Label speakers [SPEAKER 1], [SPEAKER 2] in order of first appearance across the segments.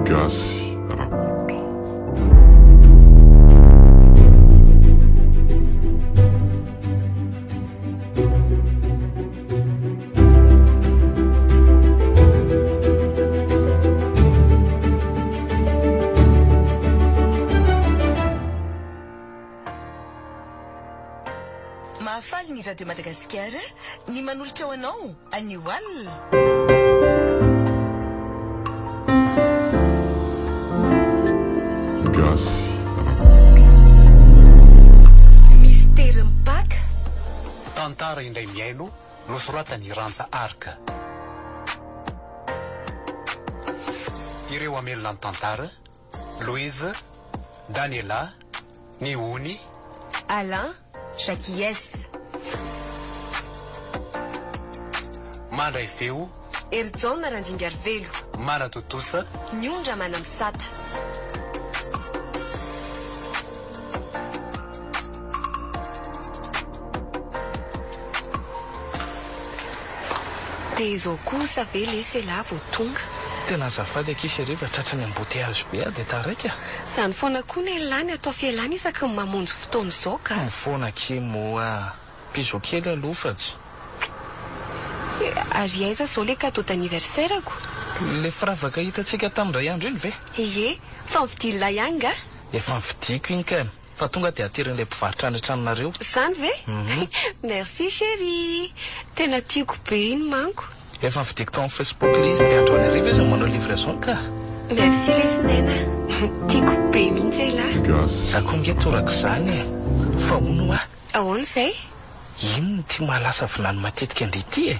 [SPEAKER 1] Gasy Rakoto.
[SPEAKER 2] Mahafaly ny Radio Madagasikara ny manolotra ho anao any Wal.
[SPEAKER 1] Gasy
[SPEAKER 2] Mystère mipaka.
[SPEAKER 3] Tantara indray miaino nosoratany Rantsa Arka. Ireo amelona ny tantara: Louise, Daniela, Nioni,
[SPEAKER 4] Alain, Jacques,
[SPEAKER 3] mandray feo
[SPEAKER 4] Erzona Randingarvelo,
[SPEAKER 3] Manatotosa,
[SPEAKER 4] Nyondra Manamsata. Dia izao kosa ve lesy lahy vao tonga.
[SPEAKER 5] Tena azafady akisy rehefa tratrany embouteillage be dia taraiky.
[SPEAKER 4] Izany foana koa ny lany atao fialana isaky ny mamonjy fotoana izao ka.
[SPEAKER 5] Foana kimoa piso kely aloha fatsy.
[SPEAKER 4] Ary aiza izao le cadeau d'anniversaire-ko?
[SPEAKER 5] Le firavaka hitantsika tamin'indray andro iny ve?
[SPEAKER 4] Ie, fa mividilina ihany nga.
[SPEAKER 5] Efa mividiko iny ka. Fa tonga dia atirin'ilay mpivarotra any an-tranonareo.
[SPEAKER 4] Izany ve? Merci chérie. Tena tiako be iny manko.
[SPEAKER 5] Efa mividiko tao amin'ny Facebook list dia androany ariva izy manao livraison ka.
[SPEAKER 4] Merci lesinena. Tiako be mihitsy lahy.
[SPEAKER 1] Gasy
[SPEAKER 5] Za koa nge toraka izany fa hono a.
[SPEAKER 4] Ahoana izay?
[SPEAKER 5] Ino no tia mahalasa vilany matetika andraity e.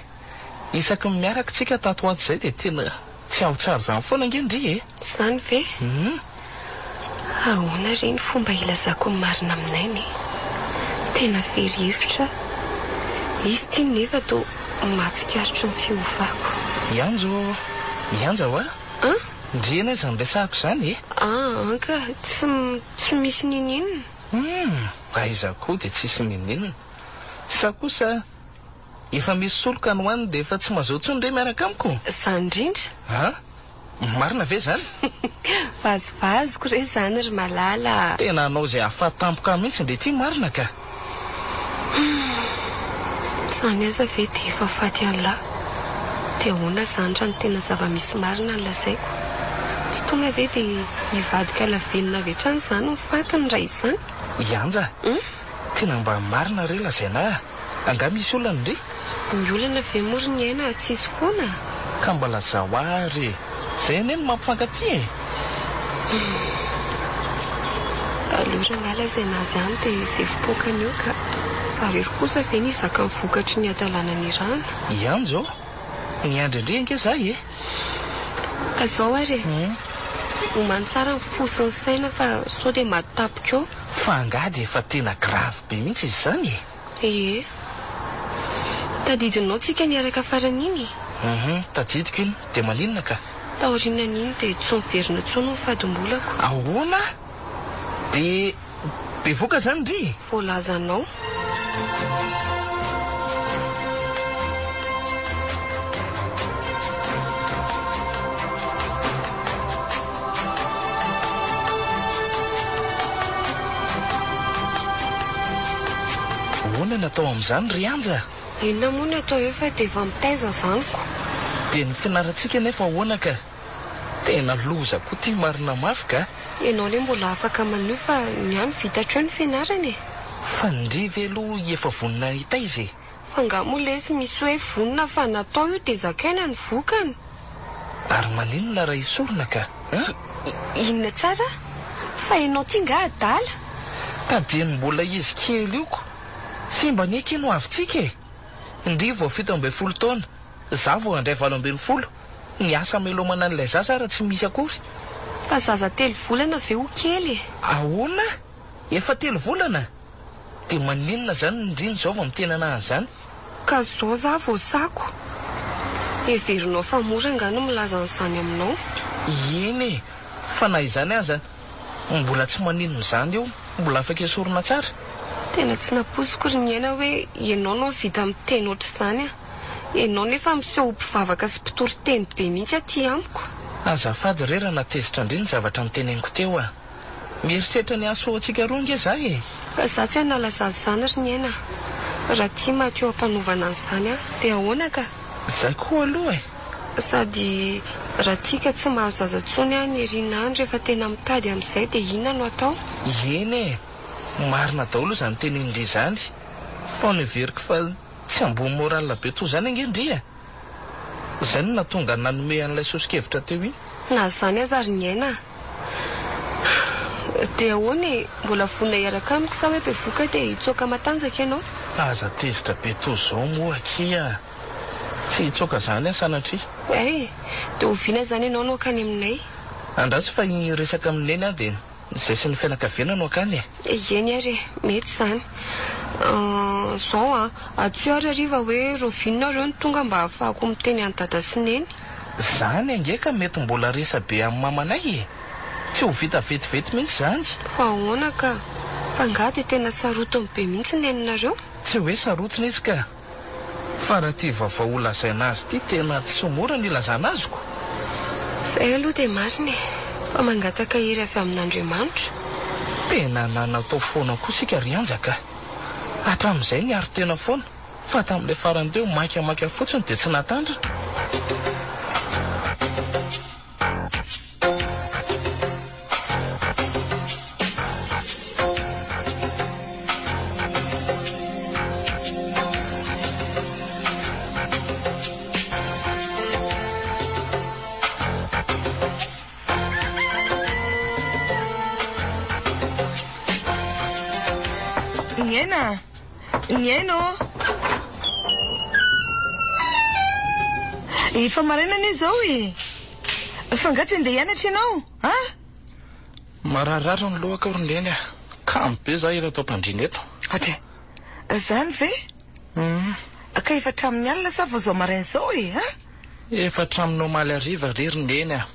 [SPEAKER 5] Isaky ny miaraka tsika tato ato izay dia tena tsy aho tsara izany foana ngendry e.
[SPEAKER 4] Izany ve? Ahoana reny fomba ilazako ny marina aminay ne? Tena very-hevitra. Izy tia nefa to matsikaritra ny fiovako.
[SPEAKER 5] Mianja ho a? Ndriana izany resahako izany e.
[SPEAKER 4] Anka, tsy misy ninina.
[SPEAKER 5] Aiza koa dia tsisy ninina. Sa kosa efa misy soloka ny hoaniny dia efa tsy mazoto tsony ndray miaraka amiko.
[SPEAKER 4] Izany indrindra.
[SPEAKER 5] Marina ve zany?
[SPEAKER 4] Vazovazoko re zany ry malala.
[SPEAKER 5] Tena anao izay ahafatampoka mihitsy ndray ty marina ka.
[SPEAKER 4] Izany aza ve dia efa faty an'lahy. Dia ahoana izany raha ny tena zava-misy marina ny lazaiko. Tsy tonga ve dia hivadika lavelona avy hatrany izany ny fatiny ray izany.
[SPEAKER 5] Ianja. Tena mba marina re lazaina. Anga misy olana ndry.
[SPEAKER 4] Ny olana ve mory ny aina tsisy foana.
[SPEAKER 5] Ka mba lazao ary. Izay ane no mampifankaty e.
[SPEAKER 4] Alora ngalazana azy any dia izay fotoakany eo ka zarery kosa ve ny zaka ny vokatry ny adalana ny rano.
[SPEAKER 5] Ihany zao. Ny andrindringa zay e.
[SPEAKER 4] Ka zao ary homany tsara ny fosiny saina fa sao dia matapika eo.
[SPEAKER 5] Fa angady efa tena grave be mihitsy izy zany e.
[SPEAKER 4] Ie. Tadidinao tsika niaraka faran'iny.
[SPEAKER 5] Tadidiko iny dia maninona ka.
[SPEAKER 4] Taoriana n'iny dia tsy miverina tsony ny fadimbolako.
[SPEAKER 5] Ahoana? Dia bevoaka zany ndry.
[SPEAKER 4] Voalazanao.
[SPEAKER 5] Ahoana natao amin'izany ry anja?
[SPEAKER 4] Inona moa ny atao eo fa dia efa mitaiza zaniko.
[SPEAKER 5] Dia ny fianarantsika nefa ahoana ka? Tena loza koa ty marina mafy ka.
[SPEAKER 4] Ianao le mbola afaka manio fa ny any vitatra eo ny fianarany e.
[SPEAKER 5] Fa ndry ve aloha efa vonina hitaiza e?
[SPEAKER 4] Fa nga moa lesy misy hoe vonina fa natao io dia zakaina ny vokany.
[SPEAKER 5] Ary maninona raha isorona ka?
[SPEAKER 4] Inona tsara? Fa ianao ty nga adala.
[SPEAKER 5] Ka dia ny mbola izy kely io ko. Simba ny eky no avintsika e. Ndry vao 17 taona. Za vao andray 20. Ny asa melomana an'ilay zaza raha tsy misy akory.
[SPEAKER 4] Fa zaza 3 volana ve ho kely e.
[SPEAKER 5] Ahoana? Efa 3 volana? Dia maninona zany ndriny zao vao mitena an'izany?
[SPEAKER 4] Ka zao za vao sako. Everinao fa mora nga no milaza an'izany aminao.
[SPEAKER 5] Iny e. Fa na izany aza mbola tsy maninona izany io. Mbola afaka esorina tsara.
[SPEAKER 4] Tena tsy naposiko ry miaina hoe ianao no vita miteny ohatr'izany a. Ianao nefa miseho mpivavaka sy mpitory teny be mihitsy aty amiko.
[SPEAKER 5] azafady rera natezitra indriny zavatra miteneniko teo a. Mieritreritra ny aso antsika roa nge zay e.
[SPEAKER 4] Za tsy hanalaza zany ry ny aina. Raha tia Matio hampanovana an'izany a dia ahoana ka?
[SPEAKER 5] Zay koa aloha e.
[SPEAKER 4] Sady raha tia ka tsy mahazaza tsony a ny herinandro efa tena mitady amin'izay dia inona no atao?
[SPEAKER 5] Eny e, marina daholo izany tenenindry izany. Fa neveriko fa tsy ambony moral be toy izany angendria. Izay no natonga nanome an'ilay sosikevitra teo iny.
[SPEAKER 4] Na zany aza ry ny aina. Dia ahoana mbola vonona iaraka amiko sa hoe bevoka dia hitsoaka matanjaka ianao?
[SPEAKER 5] Aza tezitra be toy izao moa kia. Tsy hitsoaka zany sanatria.
[SPEAKER 4] Dia oviana zany ianao no akany aminay.
[SPEAKER 5] Andrasy fa resaka amineny a dia izay sy ny fianakaviana no akany e.
[SPEAKER 4] Eny ary mety zany. Zao a atsio ary ariva hoe rovinina reo ny tonga mba ahafahako miteny any dada sy neny.
[SPEAKER 5] Zany angeka mety mbola resa be amin'ny mamanay e. Tsy ho vita vetivety mihitsy zany.
[SPEAKER 4] Fa ahoana ka? Fa nga dia tena sarotiny be mihitsy neninareo.
[SPEAKER 5] Tsy hoe sarotiny izy ka. Fa raha tia vaovao lazaina azy ity tena tsy mora ny ilazana aziko.
[SPEAKER 4] Izay aloha dia marina e. Fa mangataka iry avy amin'Andriamanitra.
[SPEAKER 5] Tena nanatao foana koa sika rianjaka. Hatramin'izay ny aro tena foana. Fa tamin'ilay farany teo maika fotsiny dia tsy natandra.
[SPEAKER 2] Nieno. Efa maraina ni zao e. Fa nga tsy andeha hianatra ianao, ha?
[SPEAKER 5] Mararatra ny lohaka orondeny a. Kamo be za ira atao mpandrina eto.
[SPEAKER 2] Atra. Zany ve? Ka efa tramin'ny alina sa vao zao maraina zao e, ha?
[SPEAKER 5] Efa traminao maly ariva ririndeny a.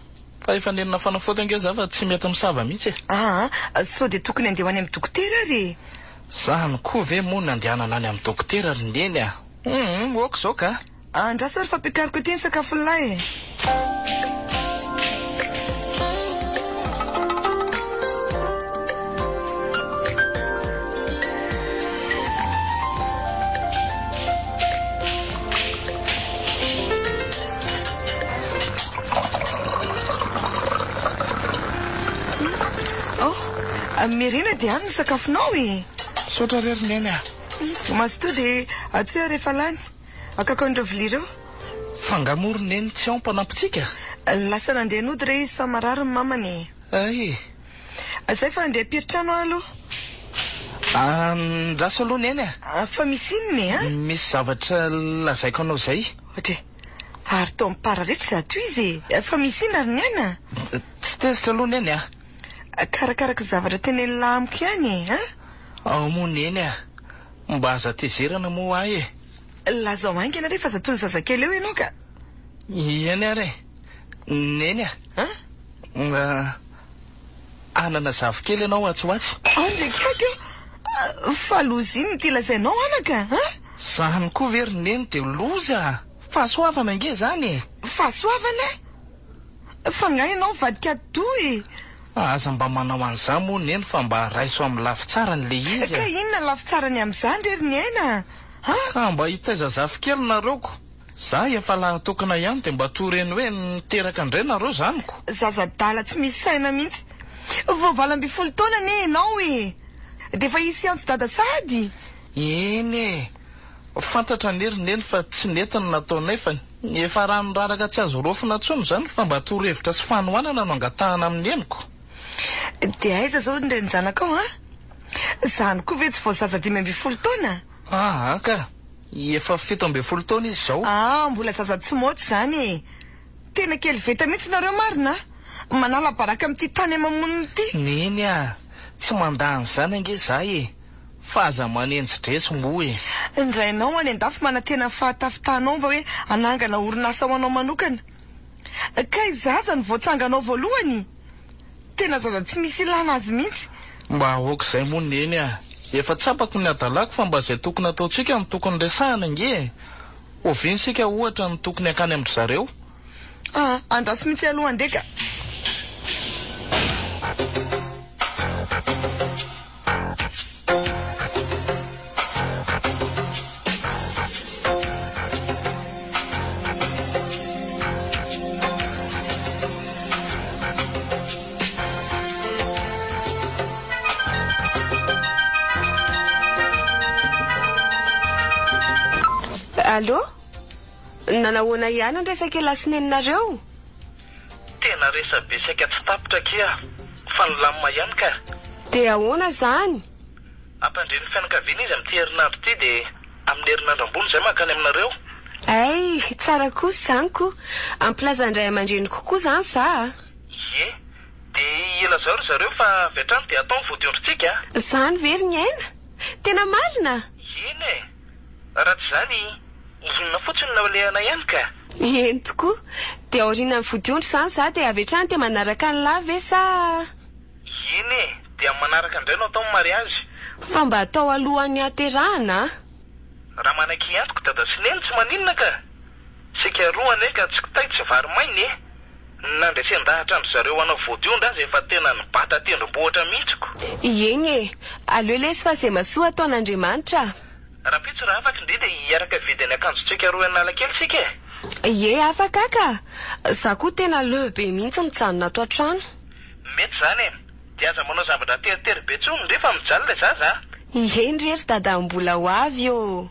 [SPEAKER 5] Fa efa nenina fanafody ange za fa tsy mety misava mihitsy e.
[SPEAKER 2] So dia tokony andeha ho any amin'ny dokotera ary.
[SPEAKER 5] Zany koa ve moa nandehanana any amin'ny dokotera rindeny a. Oako zao ka.
[SPEAKER 2] Andraso ary fampiakariko ity ny sakafolahy e. Mirina dia any ny sakafonao e.
[SPEAKER 5] Sotra rerineny a.
[SPEAKER 2] Masto dia atsio rehefa lany. Akakaondreo vilireo.
[SPEAKER 5] Fangamoroneny tsy ao mpanampitsika.
[SPEAKER 2] Lasa nandeha nody re izy fa marary ny mamany.
[SPEAKER 5] Ay.
[SPEAKER 2] Zay fa andeha pirtrano aloha.
[SPEAKER 5] Andraso aloha neny a.
[SPEAKER 2] Fa misy inony a?
[SPEAKER 5] Misy zavatra lazaiko anao zay.
[SPEAKER 2] Ohatry. Ary tao mipara rehetra zato izy. Fa misy ina ary niana.
[SPEAKER 5] Tsy tezitra aloha neny a.
[SPEAKER 2] Karakaraka zavatra tena lamiko ihany e, ha?
[SPEAKER 5] Ao moa neny a. Mba aza tezerana moa ahy e.
[SPEAKER 2] Lazao aingana rehefa zatony zazakely eo ianao ka.
[SPEAKER 5] Iany ary. Neny a.
[SPEAKER 2] Ha?
[SPEAKER 5] Anana zavikely ianao atsoatsy.
[SPEAKER 2] Ndraiky fa loza iny ty lazainao anaka, ha?
[SPEAKER 5] Zany koa very neny dia loza. Fahasoavana nge zany.
[SPEAKER 2] Fahasoavana? Fa nga ianao vadika toy.
[SPEAKER 5] Aza mba manao an'izany moa neny fa mba raiso amin'ny lafy tsara n'le izy.
[SPEAKER 2] Ka inona lafy tsarany amin'izany rery ny aina?
[SPEAKER 5] Ka mba hitaiza zafikely nareoko. Za efa lahatokana ihany dia mba toreny hoe niteraka indray nareo zaniko.
[SPEAKER 2] Zazadala tsy misy saina mihitsy. Vao 20 taona ne ianao e. Dia fa isy antso dada sady.
[SPEAKER 5] Eny e. Fantatra nerineny fa tsy netiny nataonay fa efa ranoraraka tsy azo rofina tsony zany fa mba torohevitra sy fanohanana no angatahana amin'ny eniko.
[SPEAKER 2] Dia aiza zao ndray ny zanakao, ha? Zany koa ve tsy vao zaza 15 taona?
[SPEAKER 5] Ka. Efa 17 taona izy zao.
[SPEAKER 2] Mbola zaza tsy moty zany e. Tena kely veta mihitsy nareo marina. Manala baraka amin'ity tany mamoniny ity.
[SPEAKER 5] Neny a. Tsy mandany zany ange za e. Fa aza manenjy dresy moa e.
[SPEAKER 2] Indrainao any an-dafy manantena fahatafitanao mba hoe anangana orinasa ho anao manokana. Ka izaza ny voatsanganao voalohany. Tena zaza tsy misy ilana azy mihitsy.
[SPEAKER 5] Mba aok'izay moa neny a. Efa tsapako ny adalako fa mba zay tokony ataotsika ny tokony resahana nge. Ovinsika ohatra ny tokony akany amin'ny zareo.
[SPEAKER 2] Andraso mihitsy aloha andeka.
[SPEAKER 4] Allô? Nanahoana ihany andresaka lasinenareo?
[SPEAKER 5] Tena resabesaka tsy tapitra kia fa nilamina ihany ka.
[SPEAKER 4] Dia ahoana zany?
[SPEAKER 5] Ampandreny fianakaviana izy amin'ity herinandro ity dia amin'ny herinandro ambony izay mankany aminareo.
[SPEAKER 4] Ay, tsara kosa zany ko. Ampilaza indray aman-dreny kokoa zany za.
[SPEAKER 5] Ie, dia ela zao ry zareo fa avy hatrany dia atao ny vodiondrintsika.
[SPEAKER 4] Zany very ny aina? Tena marina?
[SPEAKER 5] Eny e, raha tsy zany vonona fotsiny naolehana ihany ka.
[SPEAKER 4] Eny tokoa. Dia aoriana ny vodiondry zany za dia avy hatrany dia manaraka ny lave sa?
[SPEAKER 5] Eny e, dia manaraka indray no atao ny mariazy.
[SPEAKER 4] Fa mba atao alohan'ny haterahana?
[SPEAKER 5] Raha manaiky antoko dada sy neny tsy maninona ka. Sika roa ane ka tsy kitay tsy vary mainy e. Nandresendahatra andro zareo hanao vodiondry azy efa tena nibata tendrombohitra mihitsiko.
[SPEAKER 4] Eny e, aleo lesy fa izay masoa ataon'Andriamanitra.
[SPEAKER 5] Raha pitsy raha afaka indray dia hiaraka vidiny akanjontsika roa analakely sika e.
[SPEAKER 4] Ie, afaka ka. Za koa tena lehibe mihitsy mijanona ato an-trano.
[SPEAKER 5] Mety zany e. Dia aza manao zavatra teritery be tsony ndrefa mijalina zaza.
[SPEAKER 4] Eny rery dada mbola ho avy io.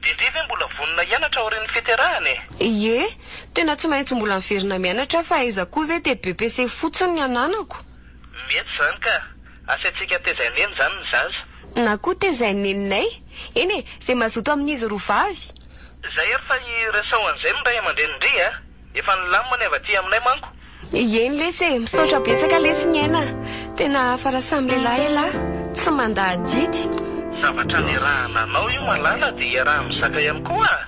[SPEAKER 5] Dia ve mbola vonona hianatra aorian'ny fiterahana e?
[SPEAKER 4] Ie, tena tsy maintsy mbola miverina mianatra fa iza koa ve dia BPC fotsiny ny ananako.
[SPEAKER 5] Mety zany ka. Asaintsika tezaineny zany ny zaza.
[SPEAKER 4] Na koa tezaineninay. Eny e, izay mazoto amin'izy roa vavy.
[SPEAKER 5] Zay ery fa iresao an'izay ny ray aman-dreny indray a. Efa nilamina ny avy aty aminay manko.
[SPEAKER 4] Eny lesy e, misaotra betsaka lesy ny aina. Tena fara samy lehilahy elahy, tsy mandadidy.
[SPEAKER 5] Zavatra nirahana anao io malala dia raha mizaka ihany koa.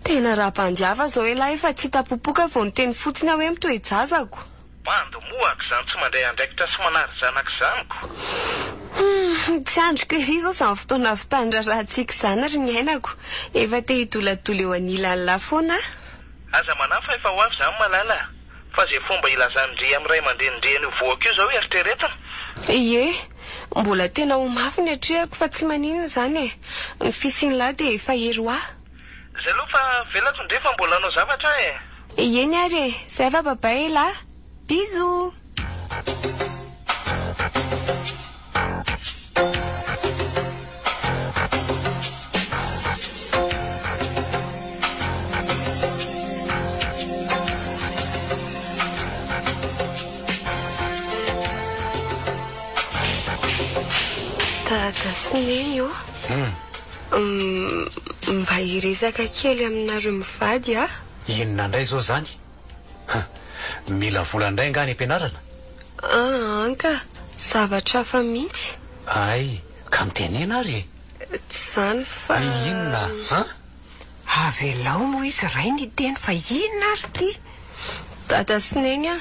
[SPEAKER 4] Tena raha-mpandiava zao elahy fa tsy tapopoka vao ny teny fotsiny hoe mitoejazako.
[SPEAKER 5] Bando moako zany tsy mandray andraikitra sy manary zanaka zaniko.
[SPEAKER 4] Tsy androko ery zao izany fotoana fitandrarantsika zany ry ny ainako. Efa te hitolatola eo anilan'ny lafoana.
[SPEAKER 5] Aza manahy fa efa ho avy zany malala. Fa zay fomba ilazan'ndre amin'ny ray aman-drenindreny voaka io zao eritreretina.
[SPEAKER 4] Ie, mbola tena ho mafy ny hatrehako fa tsy maninona zany e. Ny fisiny lahy dia efa hery aho.
[SPEAKER 5] Zay aloha fa velako ndray fa mbola anao zavatra e.
[SPEAKER 4] Eny ary e, zay fa babay lahy. Bisous. Dada sy neny io. Mba hiresaka kely aminareo mivady a.
[SPEAKER 3] Inona indray zao zany? Mila vola indray nga ny ampianarana?
[SPEAKER 4] Anka, zavatra hafa mihitsy.
[SPEAKER 3] Ay, ka mitenena ary.
[SPEAKER 4] Tsy zany fa...
[SPEAKER 3] Inona, ha?
[SPEAKER 2] Avelao moa izy ray ny teny fa inona ary ty?
[SPEAKER 4] Dada sy neny a.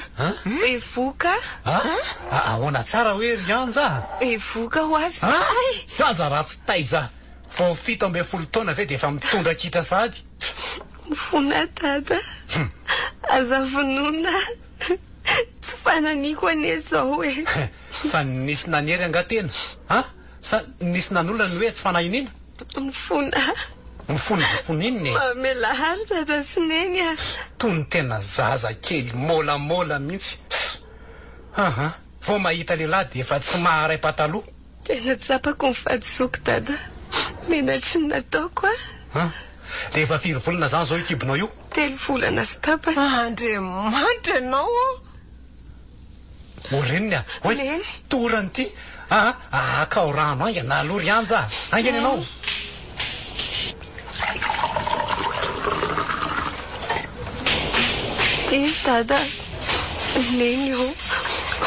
[SPEAKER 4] Evoka.
[SPEAKER 3] Ahoana tsara hoe rianja?
[SPEAKER 4] Evoka ho azy.
[SPEAKER 3] Zaza ratsy taiza. Vao 17 taona ve dia efa mitondra kitra sady.
[SPEAKER 4] Mifona dada. Aza vonona. Tsy fananiko an'izao e.
[SPEAKER 3] Fa nisy nanery angatena. Sa nisy nanolana hoe tsy fanahinina?
[SPEAKER 4] Mifona.
[SPEAKER 3] Mifona inona e?
[SPEAKER 4] Mamelahary dada sy neny a.
[SPEAKER 3] Tony tena zaza kely molamola mihitsy. Vao mahita lehilahy dia efa tsy maharay pataloha.
[SPEAKER 4] Tena tsapako mifadisoky dada. Menatry ny nataoko a.
[SPEAKER 3] Dia efa 4 volana zany zao ikibonao io?
[SPEAKER 4] 3 volana sy tapany.
[SPEAKER 2] Andriamanitra ianao.
[SPEAKER 3] Orenina,
[SPEAKER 4] Neny.
[SPEAKER 3] torany ty. Akao rano anga na aloha rianja. Angeny ianao.
[SPEAKER 4] Izy dada. Neny io.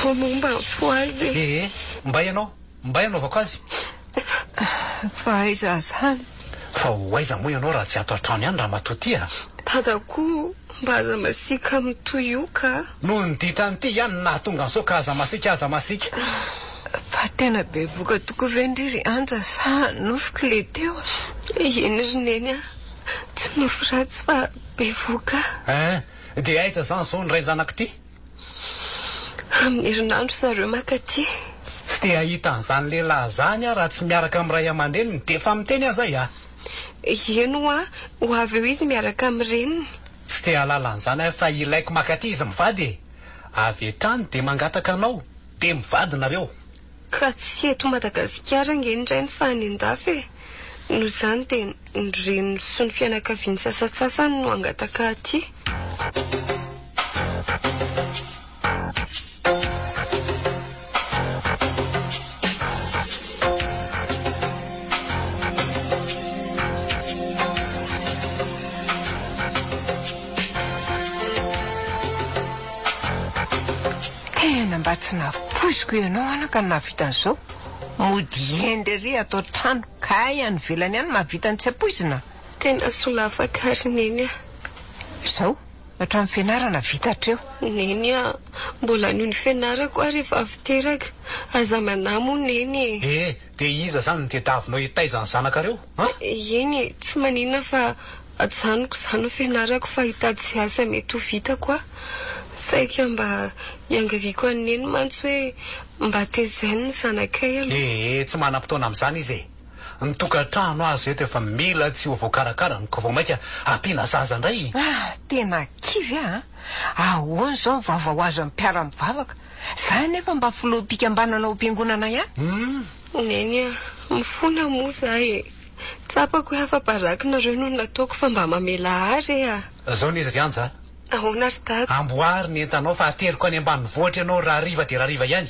[SPEAKER 4] Momba fo azy.
[SPEAKER 3] Mba ianao vako azy.
[SPEAKER 2] Fa aiza zany?
[SPEAKER 3] Fa ho aiza moa ianao raha tsy ato an-trano ihany raha matoty a.
[SPEAKER 4] Dadako mba aza masika mitoy io ka.
[SPEAKER 3] Noho ny ditran'ity ihany nahatonga ny soka aza masika.
[SPEAKER 2] Fa tena be voka tokoa ve ndry anja sa nofoko le teo?
[SPEAKER 4] Eny ry neny a. Tsy nofo ratsy fa bevoka.
[SPEAKER 3] Dia aiza zany zao ny ray zanak'ity?
[SPEAKER 4] Amin'ny herinandro zareo makaty.
[SPEAKER 3] Tsy te ahita an'izany lehilahy zany raha tsy miaraka amin'ny ray aman-dreniny dia efa miteny aza
[SPEAKER 4] Eno ho avy eo izy miaraka amin'ny reniny.
[SPEAKER 3] Tsy te halala an'izany fa ilaiko makaty izy mivady. Avy etrany dia mangataka anao dia mivady nareo.
[SPEAKER 4] Ka tsy eto Madagasikara ngendray fa any an-dafy no zany dia ny reniny sy ny fianakaviany sasatsasany no angataka aty.
[SPEAKER 6] Tena mba tsy napoiziko ianao anaka ny nahavita an'izao. Mody endry atao trano ka ihany velany ihany mahavita ny tsy apoizina.
[SPEAKER 4] Tena solafaka ary neny.
[SPEAKER 6] Izao hatramin'ny fianarana vitatreo.
[SPEAKER 4] Neny mbola anio ny fianarako ary rehefa avy teraka aza manamo neny.
[SPEAKER 3] Dia iza zany ny tediavinao hitaizany zanakareo?
[SPEAKER 4] Eny tsy maninona fa ajanoko izany fianarako fa hitady sy asa mety ho vita koa. Saika mba iangaviako any neny mantsy hoe mba tezainy ny zanakay aloha.
[SPEAKER 3] Tsy manam-potoana amin'izany izy. Ny tokantrano azy eto efa mila tsy ho voakarakara ny kovo maika ampiana zaza indray.
[SPEAKER 6] Tena kivy ahoana izao mivava ho azo amin'ny mpiara-mivavaka. Zany efa mba filoham-pikambanana ho am-piangonana ihany.
[SPEAKER 4] Neny mifona moa zahay. Tsapako hoe afa-barakinareo no nataoko fa mba mamela azy
[SPEAKER 3] Zao n'izy ry anja.
[SPEAKER 4] Ahoana ry dada?
[SPEAKER 3] Amboary ny entanao fa ateriko any ambanivohitra ianao raha riva dia raha riva ihany.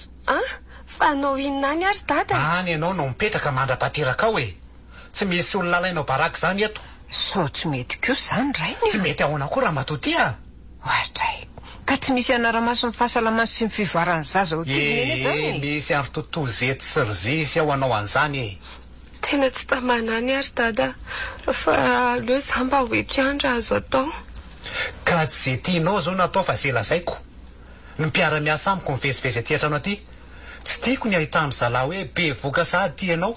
[SPEAKER 4] Fa anao inona any ary dada?
[SPEAKER 3] Any ianao no mipetraka mandra-pateraka ao Tsy misy olona lalainao baraka zany eto.
[SPEAKER 6] So tsy mety kosa zany ray.
[SPEAKER 3] Tsy mety ahoana koa raha matoty
[SPEAKER 6] Ohatray. Ka tsy misy anara-maso ny fahasalamana sy ny fivoarany zaza ho kivy zany.
[SPEAKER 3] Misy ary totoa zety sy rizisy ao anao an'izany.
[SPEAKER 4] Tena tsy tamana any ary dada. Fa aleo za mba hoeto ihany raha azo atao.
[SPEAKER 3] Ka tsy tianao zao natao fa zay lazaiko. Ny mpiara-miasa amiko mivezivezy aty an-trano aty. Tsy tiako ny ahitano zalahy hoe be voka sady ty ianao.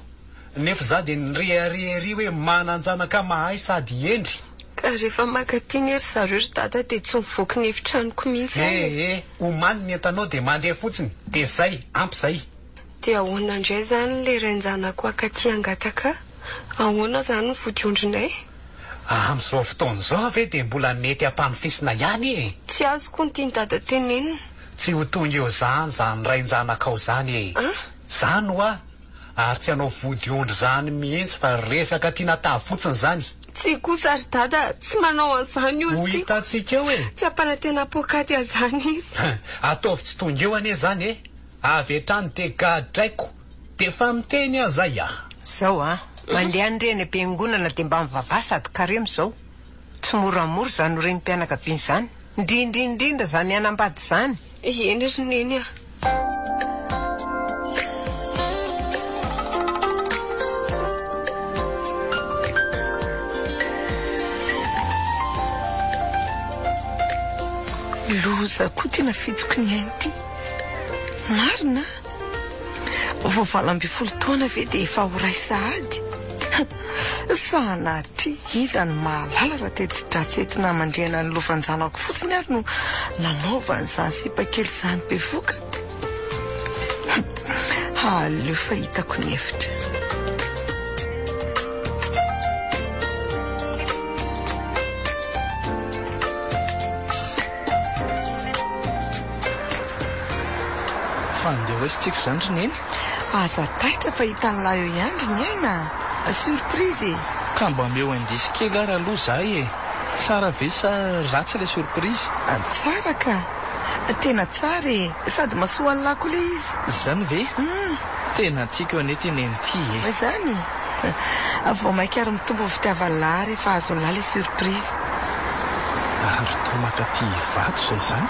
[SPEAKER 3] Nefa za dia nireharihery hoe mananjanaka mahay sady endry.
[SPEAKER 4] Ka rehefa makatiny ery zareo ry dada dia tsy mivoaka ny efitranoko mihitsy.
[SPEAKER 3] Omany ny entanao dia mandeha fotsiny. Dia zay, ampy zay.
[SPEAKER 4] Dia ahoana indray zany le renjanako akaty angataka? Ahoana zany ny vodiondrinay?
[SPEAKER 3] Amin'izao fotoana izao ave dia mbola mety ampanofisina ihany.
[SPEAKER 4] Tsy azoko ny tiany dada tenenina.
[SPEAKER 3] Tsy ho tonga eo zany rain-janakao zany Zany ary tsy hanao vodiondry zany mihitsy fa resaka tiana tavy fotsiny zany.
[SPEAKER 4] Tsy kosa ry dada, tsy manao an'izany olo
[SPEAKER 3] ty. Ho hitantsika eo
[SPEAKER 4] Tsy ampanantena pokaty azany izy.
[SPEAKER 3] Ataovy tsy tonga eo anie zany avy etrany dia gadraiko dia fa miteny azay
[SPEAKER 6] Zao mandeha nireny am-piangonana dia mba mivavah sady karemo zao. Tsy moramora zany ho reny mpianakaviany zany. Indrindrindrindra zany anambady zany.
[SPEAKER 4] Eny ry neny
[SPEAKER 2] Loza koa tena fitsiko ny ainy ty. Marina vao 20 taona ve dia efa ho ray sahady. Sanatry izany mahalala raha tetsy-dratsy entina mandrena ny lovanjanako fotsiny ary no nanaovany izany sipa-kely izany bevoka. Aleo fa hitako ny hevitra.
[SPEAKER 5] Fandeha hoesitsika zany ry neny.
[SPEAKER 2] Aza taitra fa hitany lahy eo ihany ry ny aina. Surprise
[SPEAKER 5] Ka mba meo indisy kely ary aloha zahay Tsara ve sa ratsy ilay surprise?
[SPEAKER 2] Tsara ka. Tena tsara sady mahasoa ny lako le izy.
[SPEAKER 5] Zany ve? Tena tiako eo anety neny ty
[SPEAKER 2] Zany vao maika ary mitombo fitiavany lahy rehefa azo lahy le surprise.
[SPEAKER 5] Ary tomaka ty vato zay zany.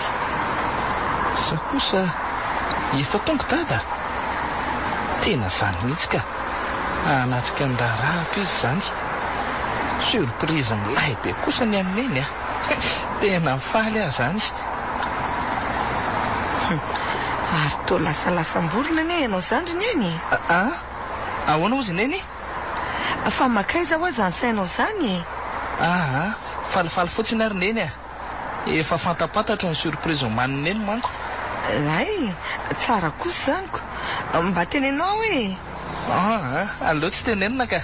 [SPEAKER 5] Sa kosa efa tonga dada. Tena zany mihitsy ka. Anatrika ny raharaako izy zany. Surprise milay be kosa ny amineny Tena faly zany.
[SPEAKER 2] Ary to lasa-lasam-borona ne ianao zany ry neny.
[SPEAKER 5] Ahoana ozy neny?
[SPEAKER 2] Fa makaiza ho azy ny sainao zany
[SPEAKER 5] falifaly fotsiny ary neny efa fantapatatra ny surprise maniny eny manko
[SPEAKER 2] ay tsara kosa zaniko mba tenenao hoe
[SPEAKER 5] aleo tsy tenenina ka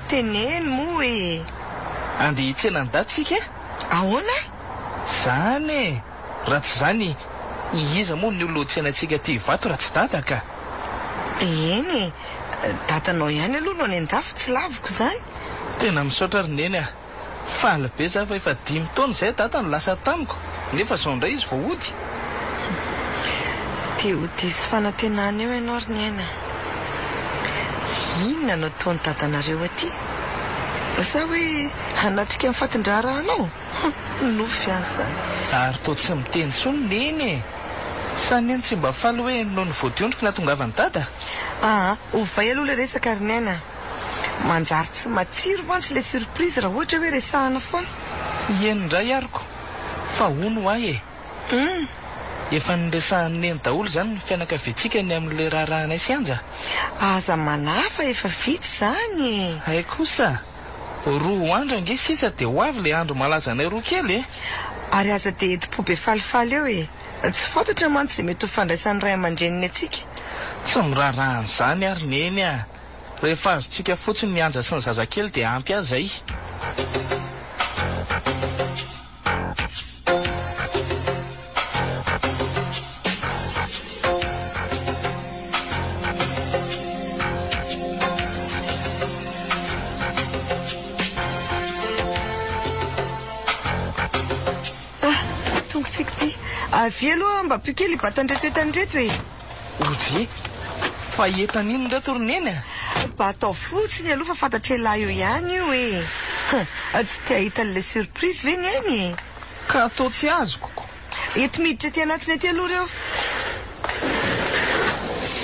[SPEAKER 2] teneny mo hoe
[SPEAKER 5] andeha hitsena ny datsika
[SPEAKER 2] ahoana
[SPEAKER 5] zany raha tsy zany iza moa ny olotsena-tsika ty vato raha tsy dada ka
[SPEAKER 2] eny dadanao ihany aloha no any an-dafy tsy laviko zany
[SPEAKER 5] tena misaotra ry neny faly be za fa efa 5 taona zay dada ny lasa tamiko nefa zao ndray izy voahody
[SPEAKER 2] te ho disy fanantenana eo ianao ry nena inona no ataony dadanareo aty sa hoe hanatrika amin'ny fatindraranao no fiasa
[SPEAKER 5] ary to tsy miteny sony neny sany eny tsy mba faly hoe noho ny voadiondriko natongavany dada
[SPEAKER 2] ovay aloha le resaka ry nena manjary tsy matsiro mantsy le surprise raha ohatra hoe resahana foana
[SPEAKER 5] enindray ariko fa ono ahy efa niresahany neny daholo zany ny fianakaviantsika ny amin'le rahanay sy anja
[SPEAKER 2] aza manafa efa vity zany
[SPEAKER 5] ay kosa 2 andro ange sisa de ho avy le andro malazanay roa kely
[SPEAKER 2] ary aza de etipo be falifaly eo tsy fantatra mantsy zay mety ho fandraisan'ny ray aman-dreniny atsika
[SPEAKER 5] tsy mirarahany zany ary neny rehefa azotsika fotsiny ny anja sy ny zazakely de ampy azy zay
[SPEAKER 2] avy aloha mba pio kely batandretretandreto hoe
[SPEAKER 5] ozy fa entan'ino reto ry neny
[SPEAKER 2] mba atao fotsiny aloha fa fantatra lahy io ihany io hoe tsy te ahita an'le surprise ve ny eny
[SPEAKER 5] ka atao tsy azoko
[SPEAKER 2] eto miditra ty anatiny aty aloha reo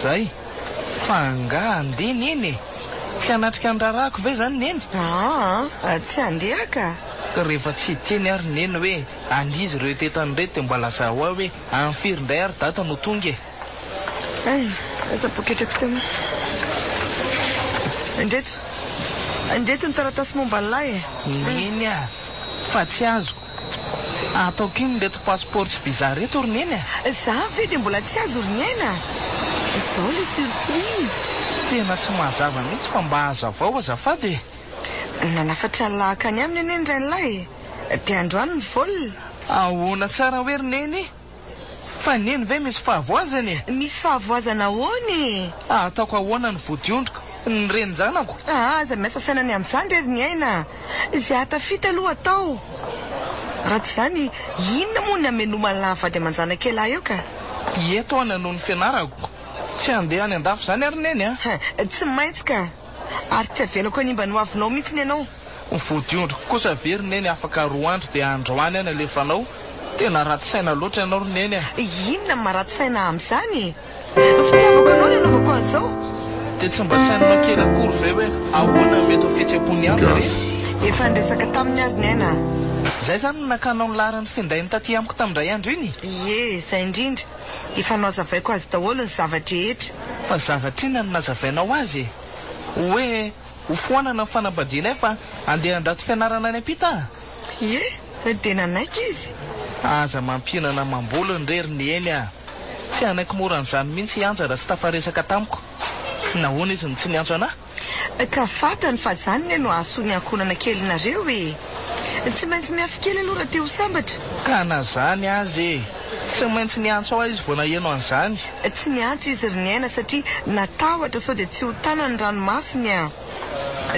[SPEAKER 5] zay fa nga andeha neny tsy anatrika andrarahako ve zany neny
[SPEAKER 2] tsy andeha ka
[SPEAKER 5] rehefa tsy teny ary neny hoe andizy ireo tetan'reto de mba lazao ao hoe amfiry ndray ary data no tonga
[SPEAKER 2] aza poketrako tena andreto ny taratasy momba nylay
[SPEAKER 5] neny fa tsy azoko ataoko iny reto passeport sy visa reto ry neny
[SPEAKER 2] za ve de mbola tsy azo ry nena zao le surprise
[SPEAKER 5] tena tsy mahazava mihitsy fa mba hazavao azafady
[SPEAKER 2] nanafatra ny lahakany aminy neny ray nylay de androany ny volona
[SPEAKER 5] ahoana tsara hoe ry neny fa neny ve misy fahavoazany
[SPEAKER 2] misy fahavoazana ahoany
[SPEAKER 5] ataoko ahoana ny vodiondriko ny renjanako
[SPEAKER 2] aza miasa sainany amin'izany rery ny aina zay atafita aloha atao raha tsy zany inona moa ny amenomany lahavady aman-janakely eo ka
[SPEAKER 5] eto any anoho ny fianarako tsy andeha any an-dafo zany ary neny
[SPEAKER 2] tsy maintsy ka ary tsy avelako animba no avinao mihitsy ny anao
[SPEAKER 5] vodiondriko kosa very neny afaka 2 andro de androany any alefanao tena ratsy saina loatra ianao ry neny
[SPEAKER 2] inona maratsy saina amin'izany fitiavako anao ny anaovako an'izao
[SPEAKER 5] de tsy mba sainanao kely akory ve hoe ahoana mety ho fihetsem-pony andro re
[SPEAKER 2] efa ndresaka tamin'ny azy ny aina
[SPEAKER 5] zay zany nakanao ny laharany findainy taty amiko tamindray andro iny
[SPEAKER 2] zay indrindra efa nazavaiko azy daholo ny zavadrehetra
[SPEAKER 5] fa zavatra ina ny nazavainao azy hoe ho foanana ny fanambadianay fa andeha andato fianarana any ampita
[SPEAKER 2] de nanaiky izy
[SPEAKER 5] aza mampinana mamboly ny rery ny eny tsy anaiky moran'izany mihitsy anja raha tsy tafaresaka tamiko nahoana izy ny tsy niantso anahy
[SPEAKER 2] ka fatany fa zany ny no ahasoa ny ankonana kelynareo tsy maintsy miafy kely aloha raha te ho sambatra
[SPEAKER 5] ka na zany azy tsy maintsy niantso ao izy vao naheno an'izany
[SPEAKER 2] tsy niantso izy ry ny aina satria natahotra sao de tsy ho tanany ranomasony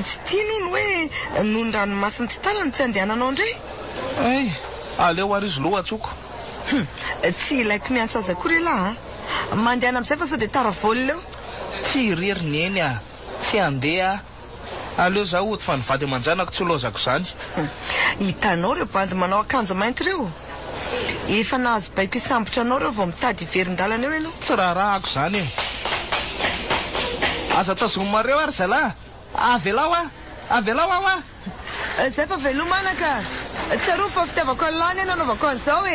[SPEAKER 2] tsy tia noho ny hoe noho ny ranomasiny tsy tanany tsy andehananao indray
[SPEAKER 5] aleo ary izy loha atsoko
[SPEAKER 2] tsy ilaiko miantso azy akory lahy mandehana amin'izay fa sao de tara volona eo
[SPEAKER 5] tsy rery ny eny tsy andeha aleo za ohatra fa nivady aman-janako tsy lozako zany
[SPEAKER 2] hitanao reo bandy manao akanjo mainty reo efa nahazo baiko isambotra anao reo vao mitady iverin-dalana eo ianao
[SPEAKER 5] tsy raharahako zany aza tazomareo ary zalahy avelao aho
[SPEAKER 2] zay fa velomanaka tsaro fa fitiavako an'lany ena anaovako an'izao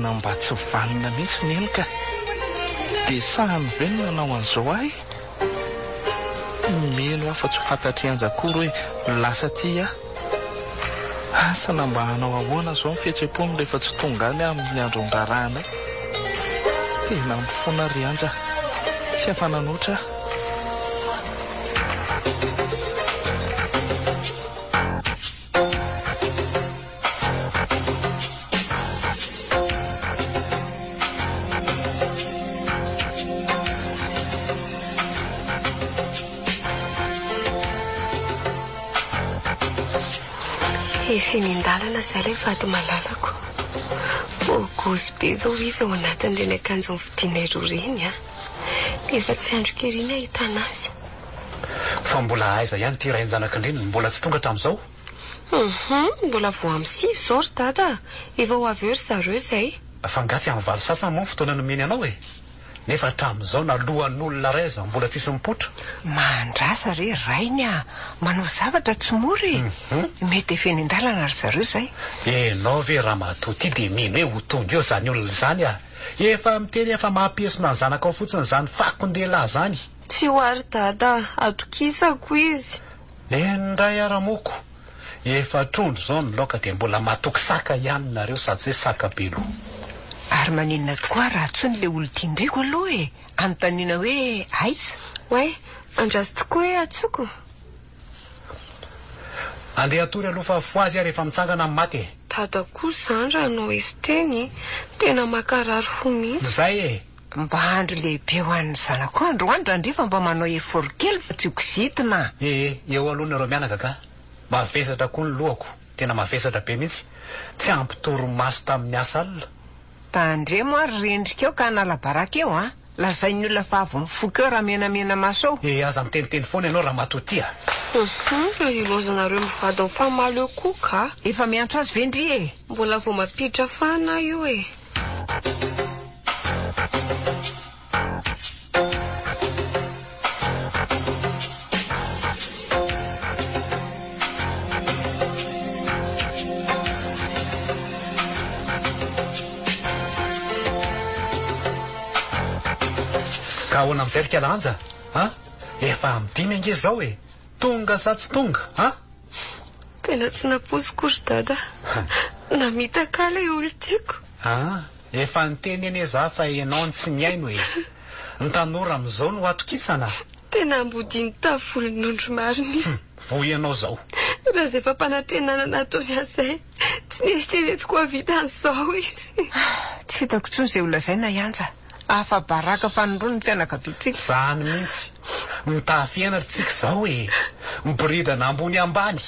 [SPEAKER 5] tena mba tsy vanina mihitsy ny eny ka dia sahany ve no nanao an'izao ahy mino afa-tsy fantatry anjakoro hoe lasa ty asana mba hanao ahoana zao ny fihetseponiny rehefa tsy tonga any amin'ny andro nyrarahana tena mifona rianja tsy afananoatra
[SPEAKER 4] efa mindalana zay ilay vady malalako gozy be zao izy ao anatin'ireny akanjo nividianay roa reny efa tsy andro keriny ahitana azy
[SPEAKER 3] fa mbola aiza ihany ty rain-janak'indreny mbola tsy tonga hatramin'izao
[SPEAKER 4] mbola vo amin'ny 6 zao ry dada efa ho avy eo ry zareo zay
[SPEAKER 3] fa ngatsy amin'ny valo sasany moa ny fotoana nomeny anao nefa hatramin'izao nalohan'olona raiza mbola tsisy mipotra
[SPEAKER 6] mandrasa re rainy manao zavatra tsy mory mety efa nindalana ry zareo zay
[SPEAKER 3] enao ve raha matoa ty dia mino hoe ho tonga eo zany olona zany efa miteny efa mahampiesona ny zanaka ao fotsiny zany fakon-dehilahy zany
[SPEAKER 4] tsy ho ary dada atokisako izy
[SPEAKER 3] endray ara-moko efa trondro zao ny laoka dia mbola matoky saka ihany nareo sady hoe saka belo
[SPEAKER 6] ary maninona tokoa raha tsony le olo tiandriko aloha anontaniana hoe aiza
[SPEAKER 4] way andraso tokoa hoe atsoko
[SPEAKER 3] andeha atory aloha fa fo azy rehefa mitsangana amin'ny maty
[SPEAKER 4] dada kosa zany raha anao izy teny tena makarary fo mihitsy
[SPEAKER 3] zay
[SPEAKER 6] mba andro lehibe ho an'ny zanako andro andro andrefa mba manao effort kely fa tsy hokizitina
[SPEAKER 3] eo aloha nareo mianaka ka mavesatra koa ny lohako tena mavesatra be mihitsy tsy ampitoro-maso tamin'ny asa alina
[SPEAKER 6] tandremo ary rendrika eo ka nalabaraka eo lazain'ny olona fa avy mifoka eo raha menamena maso eo
[SPEAKER 3] aza miteniteny foana ianao raha matotia
[SPEAKER 4] ilozanareo mivady ny famaly eo koa ka
[SPEAKER 6] efa miantso azy vendry
[SPEAKER 4] mbola vo mapiditra fana io
[SPEAKER 3] ka ahoana amin'izay ry kalanja efa amidimy ange zao tonga sa tsy tonga
[SPEAKER 4] tena tsy naposiko ry dada namita-ka ilay olo tiako
[SPEAKER 3] efa niteny eny za fa ianao ny tsy miaino ny tanora amin'izao no atokisana
[SPEAKER 4] tena ambodiny tavolon'ondro mariny
[SPEAKER 3] vo ianao zao
[SPEAKER 4] raha zay fampanantenana nataony an'izay tsy nieritreretiko havita an'izao izy
[SPEAKER 6] tsy hitako tsony izay olona zay na ianja afa baraka fanondrony ny fianakaviantsika
[SPEAKER 3] zany mihitsy mitafianatra tsika zao miboridana ambony ambany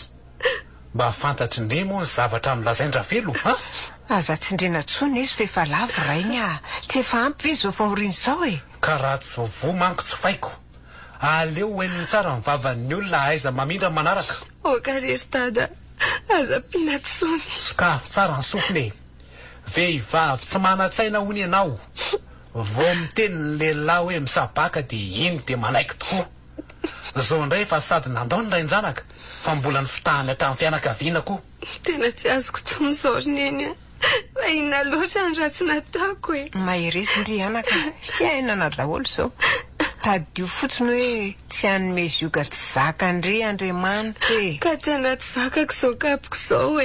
[SPEAKER 3] mba fantatry indre moa ny zavatra milazaindra velo
[SPEAKER 6] aza tsindrena tsony izy fa efa lavo rainy tsy efa ampy izy zao fahoriany zao
[SPEAKER 3] ka raha tsy vovo manko tsy faiko aleo hoeniny tsara mivavan'ny olona aiza mamindra manaraka
[SPEAKER 4] okarery dada aza pina tsony
[SPEAKER 3] sokafy tsara ny sofiny vehivavy tsy mana-tsaina hony ianao vao miteny ny lehilahy hoe misabaka dia iny dia manaiky tokoa zao indray fa sady nandao ny rain-janaka fa mbola ny fitahany hatramin'ny fianakaviana koa
[SPEAKER 4] tena tsy azoko tsony zao rineny fa inona loatra ny raha tsy nataoko
[SPEAKER 6] maheresy ndry anaka sy ainana daholo zao tadio fotsiny hoe tsy hanome zioka tsy zaka ndre Andriamanitra
[SPEAKER 4] ka tena tsy zakako zao kapiko zao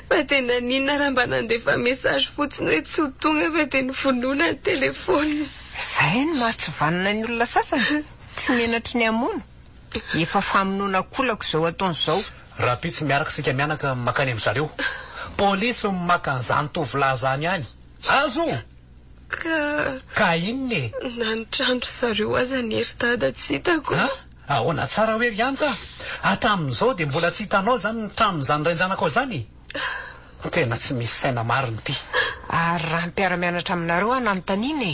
[SPEAKER 4] fa tena ninona raha mba nandefa mesazy fotsiny hoe tsy ho tonga fa dia nivonoana ny telefona
[SPEAKER 6] zay no mahatsivanina ny olona sasany tsy menatry ny amono efa famonoana kolako zao ataon'izao
[SPEAKER 3] raha pitsy miaraka sika mianaka makany amin'ny zareo polisy maka an'izany tovolahy zany any azo ka inony
[SPEAKER 4] nanotrandro zareo aza nery dada tsy hitako
[SPEAKER 3] ahoana tsara hoe ry anja hatramin'izao dia mbola tsy hitanao zany ny tranon'izany rain-janaka ao zany tena tsy misy saina mariny ty
[SPEAKER 6] ary raha mpiara-mianatra aminareo nanontaniana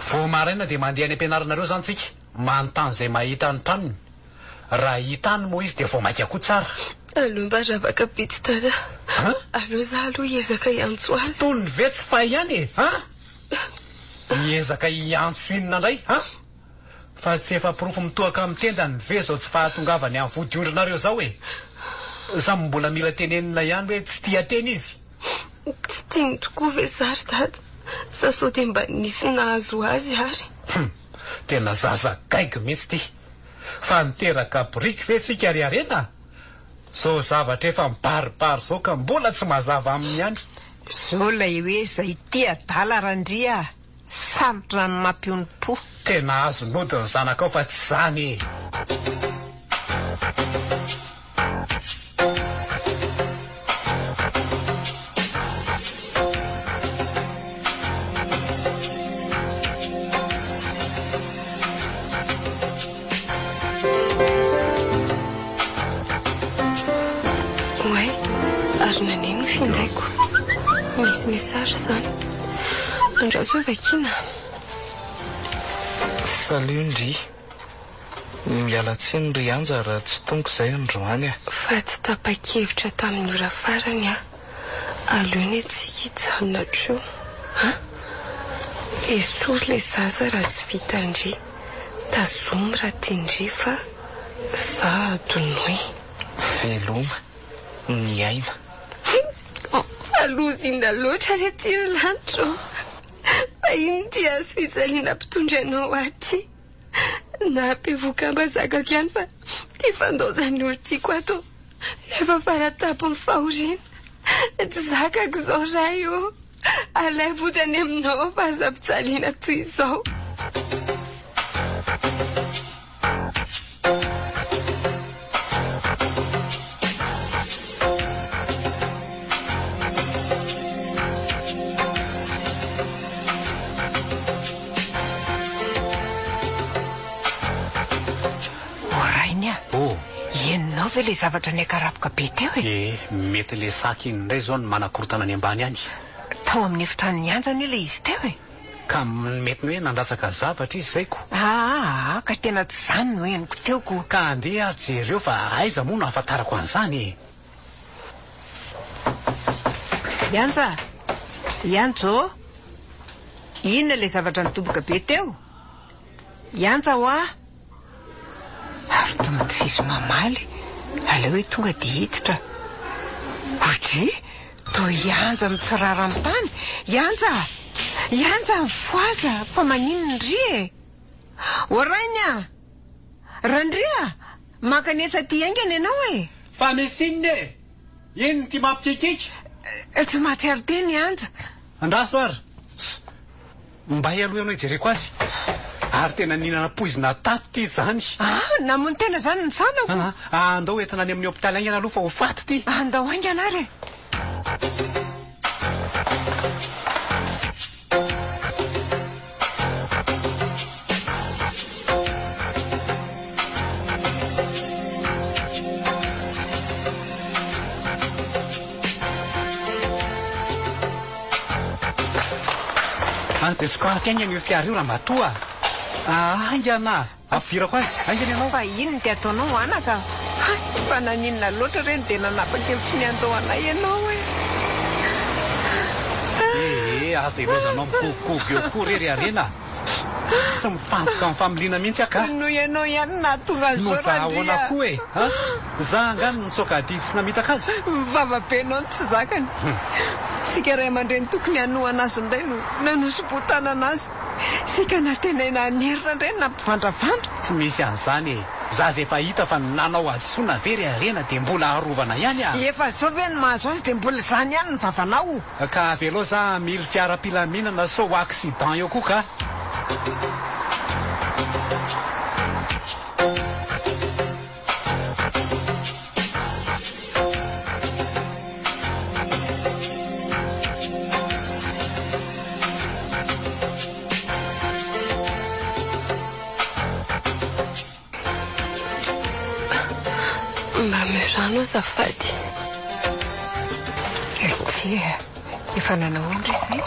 [SPEAKER 3] vo maraina dia mandeha any ampianaranareo zany tsika manontany zay mahita ny tranony raha hitany moa izy dia vao maika koa tsara
[SPEAKER 4] aloha mba ravaka pitsy dada aloha za aloha hiezaka iantso azy
[SPEAKER 3] toy ny vetsy fa ihany hiezaka iantso inona indray fa tsy efa pirofo mitohaka amin'ny tenda ny ve zao tsy fahatongavany amin'ny vody ondrinareo zao samy mbola mila tenenina ihany hoe tsy tia teny izy
[SPEAKER 4] tsy tiany tokoa ve zary dady sa sao dia mba nisy nahazo azy ary
[SPEAKER 3] tena zaza gaiky mihitsy ty fa niteraka boriky ve sika ry arena so zavatra efa mibaribary zao ka mbola tsy mazava aminy ihany
[SPEAKER 6] zao lay hoe zay tia dala randria sarotra ny mampionipo
[SPEAKER 3] tena azo nody ny zanakao fa tsy zany
[SPEAKER 4] ary naneno findaiko misy message zany andraso hoe vakina
[SPEAKER 5] salindry miala tsiny ry anja raha tsy tonga izay androany
[SPEAKER 4] fa tsy tapa-kevitra tamin'ny ora farany aleony tsika hijanona tro esory le zaza raha tsy vitandry tazomy raha tiandry fa za adonoy
[SPEAKER 5] veloma ny aina
[SPEAKER 4] alozinda loatra retiro lanitro fa iny ty azo fizaliana mpitondra anao aty na ampivoka-mbazakako ihany fa ty fandaozany olo tiako ato rehefa faratapo ny fahoriana tsy zakako izao raha io alay votany aminao fa aza mpitsaliana toy izao ve le zavatra ny akarapoka be teo
[SPEAKER 3] mety le saky iny indray zao ny manakorotana any ambany any
[SPEAKER 6] tao amin'ny efitran'ny anjany io le izy teo
[SPEAKER 3] ka mety ny hoe nandatsaka zavatra izy zayko
[SPEAKER 6] ka tena tsy zany no henoko teoko
[SPEAKER 3] ka andeha ary jereo fa aiza moa no ahafantarako an'izany
[SPEAKER 6] ianjo inona le zavatra nitoboka be teo ianja ho ary tonga ty sisy mamaly ala hoe tonga dia hiditra odry to ianja mitsirara amin'ny tany ianja mifoaza fa maninony ry orainy randria makanesa ty aingana ianao
[SPEAKER 3] fa misy inona ino ty mampikikika
[SPEAKER 6] tsy mahatsiaro teny ianja
[SPEAKER 3] andraso ary mba hialohanao ijereko azy ary tena ninana poizina tato ty zany
[SPEAKER 6] namony tena zany ny sanako
[SPEAKER 3] andao entina any amin'ny hopitaly aingana aloha fa ho faty ty
[SPEAKER 6] andao aingana ary
[SPEAKER 3] dia sokaraka aingana io fiara io raha matoa aingana avirako azy aingana ianao
[SPEAKER 6] fa ino ny ty ataonao anaka fa naninona loatra reny dia nanapa-kevitry ny andao anay ianao
[SPEAKER 3] aza ilozanao mikogogo eo koa rery arena tsy mifantoka amin'ny familiana mihitsy aka
[SPEAKER 6] no ianao ihany natonga
[SPEAKER 3] no zahoana koa za angano nitsoka didy sy namitaka azy
[SPEAKER 6] mivavabenao ny tsy zakany sika ray aman-dreny tokony hanoana azy indray no nanosopotana anazy sika natenaina anirina indray nampivandravandra
[SPEAKER 3] tsy misy an'izany za zay efa hita fa nanao azy soana very arena dia mbola harovana ihany
[SPEAKER 6] efa zao ve ny mahazo azy dia mbola izany ihany ny vavanao
[SPEAKER 3] ka avy aloha za mily fiara-pilaminana so accident eo koa ka
[SPEAKER 4] mba mirano azafady
[SPEAKER 6] ty efa nanaondry izay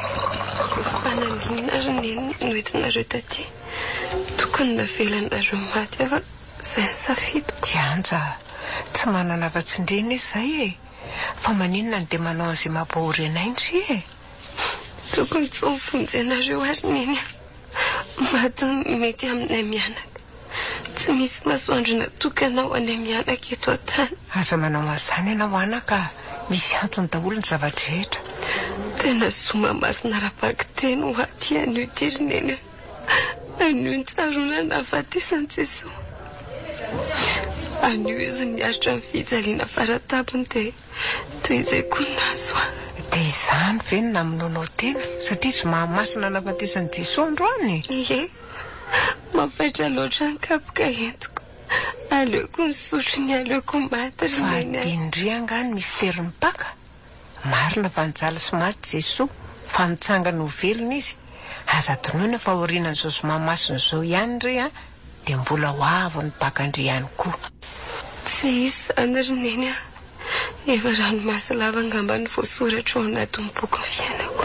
[SPEAKER 4] fa naninona ry neny noentinareo taty tokony navelanareo maty afa zay ny safidiko
[SPEAKER 6] ianja tsy manana afa-tsindrena izy izay fa maninona ny dia manao an'izay mampahory anaindry
[SPEAKER 4] tokony tsy mifonjenareo ary neny maty mety aminay mianaka tsy misy masoandro natokanao any mianaka eto an-tany
[SPEAKER 6] aza manao an'izany ianao anaka misy antony daholo ny zavatra rehetra
[SPEAKER 4] tena soma masina rapaky teny ho aty anio tirineny anio ny tsaronana afatesan'i Jesosy anio izy niaritra ny fijaliana faratapony dia toy izay koa nazo
[SPEAKER 6] dia izany ve no namononao tena satria sy mahamasina nafatesan'i Jesosy androany
[SPEAKER 4] ie mafaitra loatra ny kapoka entiko aleoko ny sotro ny aleoko maty rineny
[SPEAKER 6] fadindry angany misteri mipaka marina fa nijaly sy maty Jesosy fa nitsangana ho velona izy aza tonoina fa orianany zao sy mahamasina zao ihany ry a dia mbola ho avo ny pakandry ihany koa
[SPEAKER 4] tsy izy zany rineny a efa ranomasy lava angamba ny voasoratra ao anatin'ny boky ny fiainako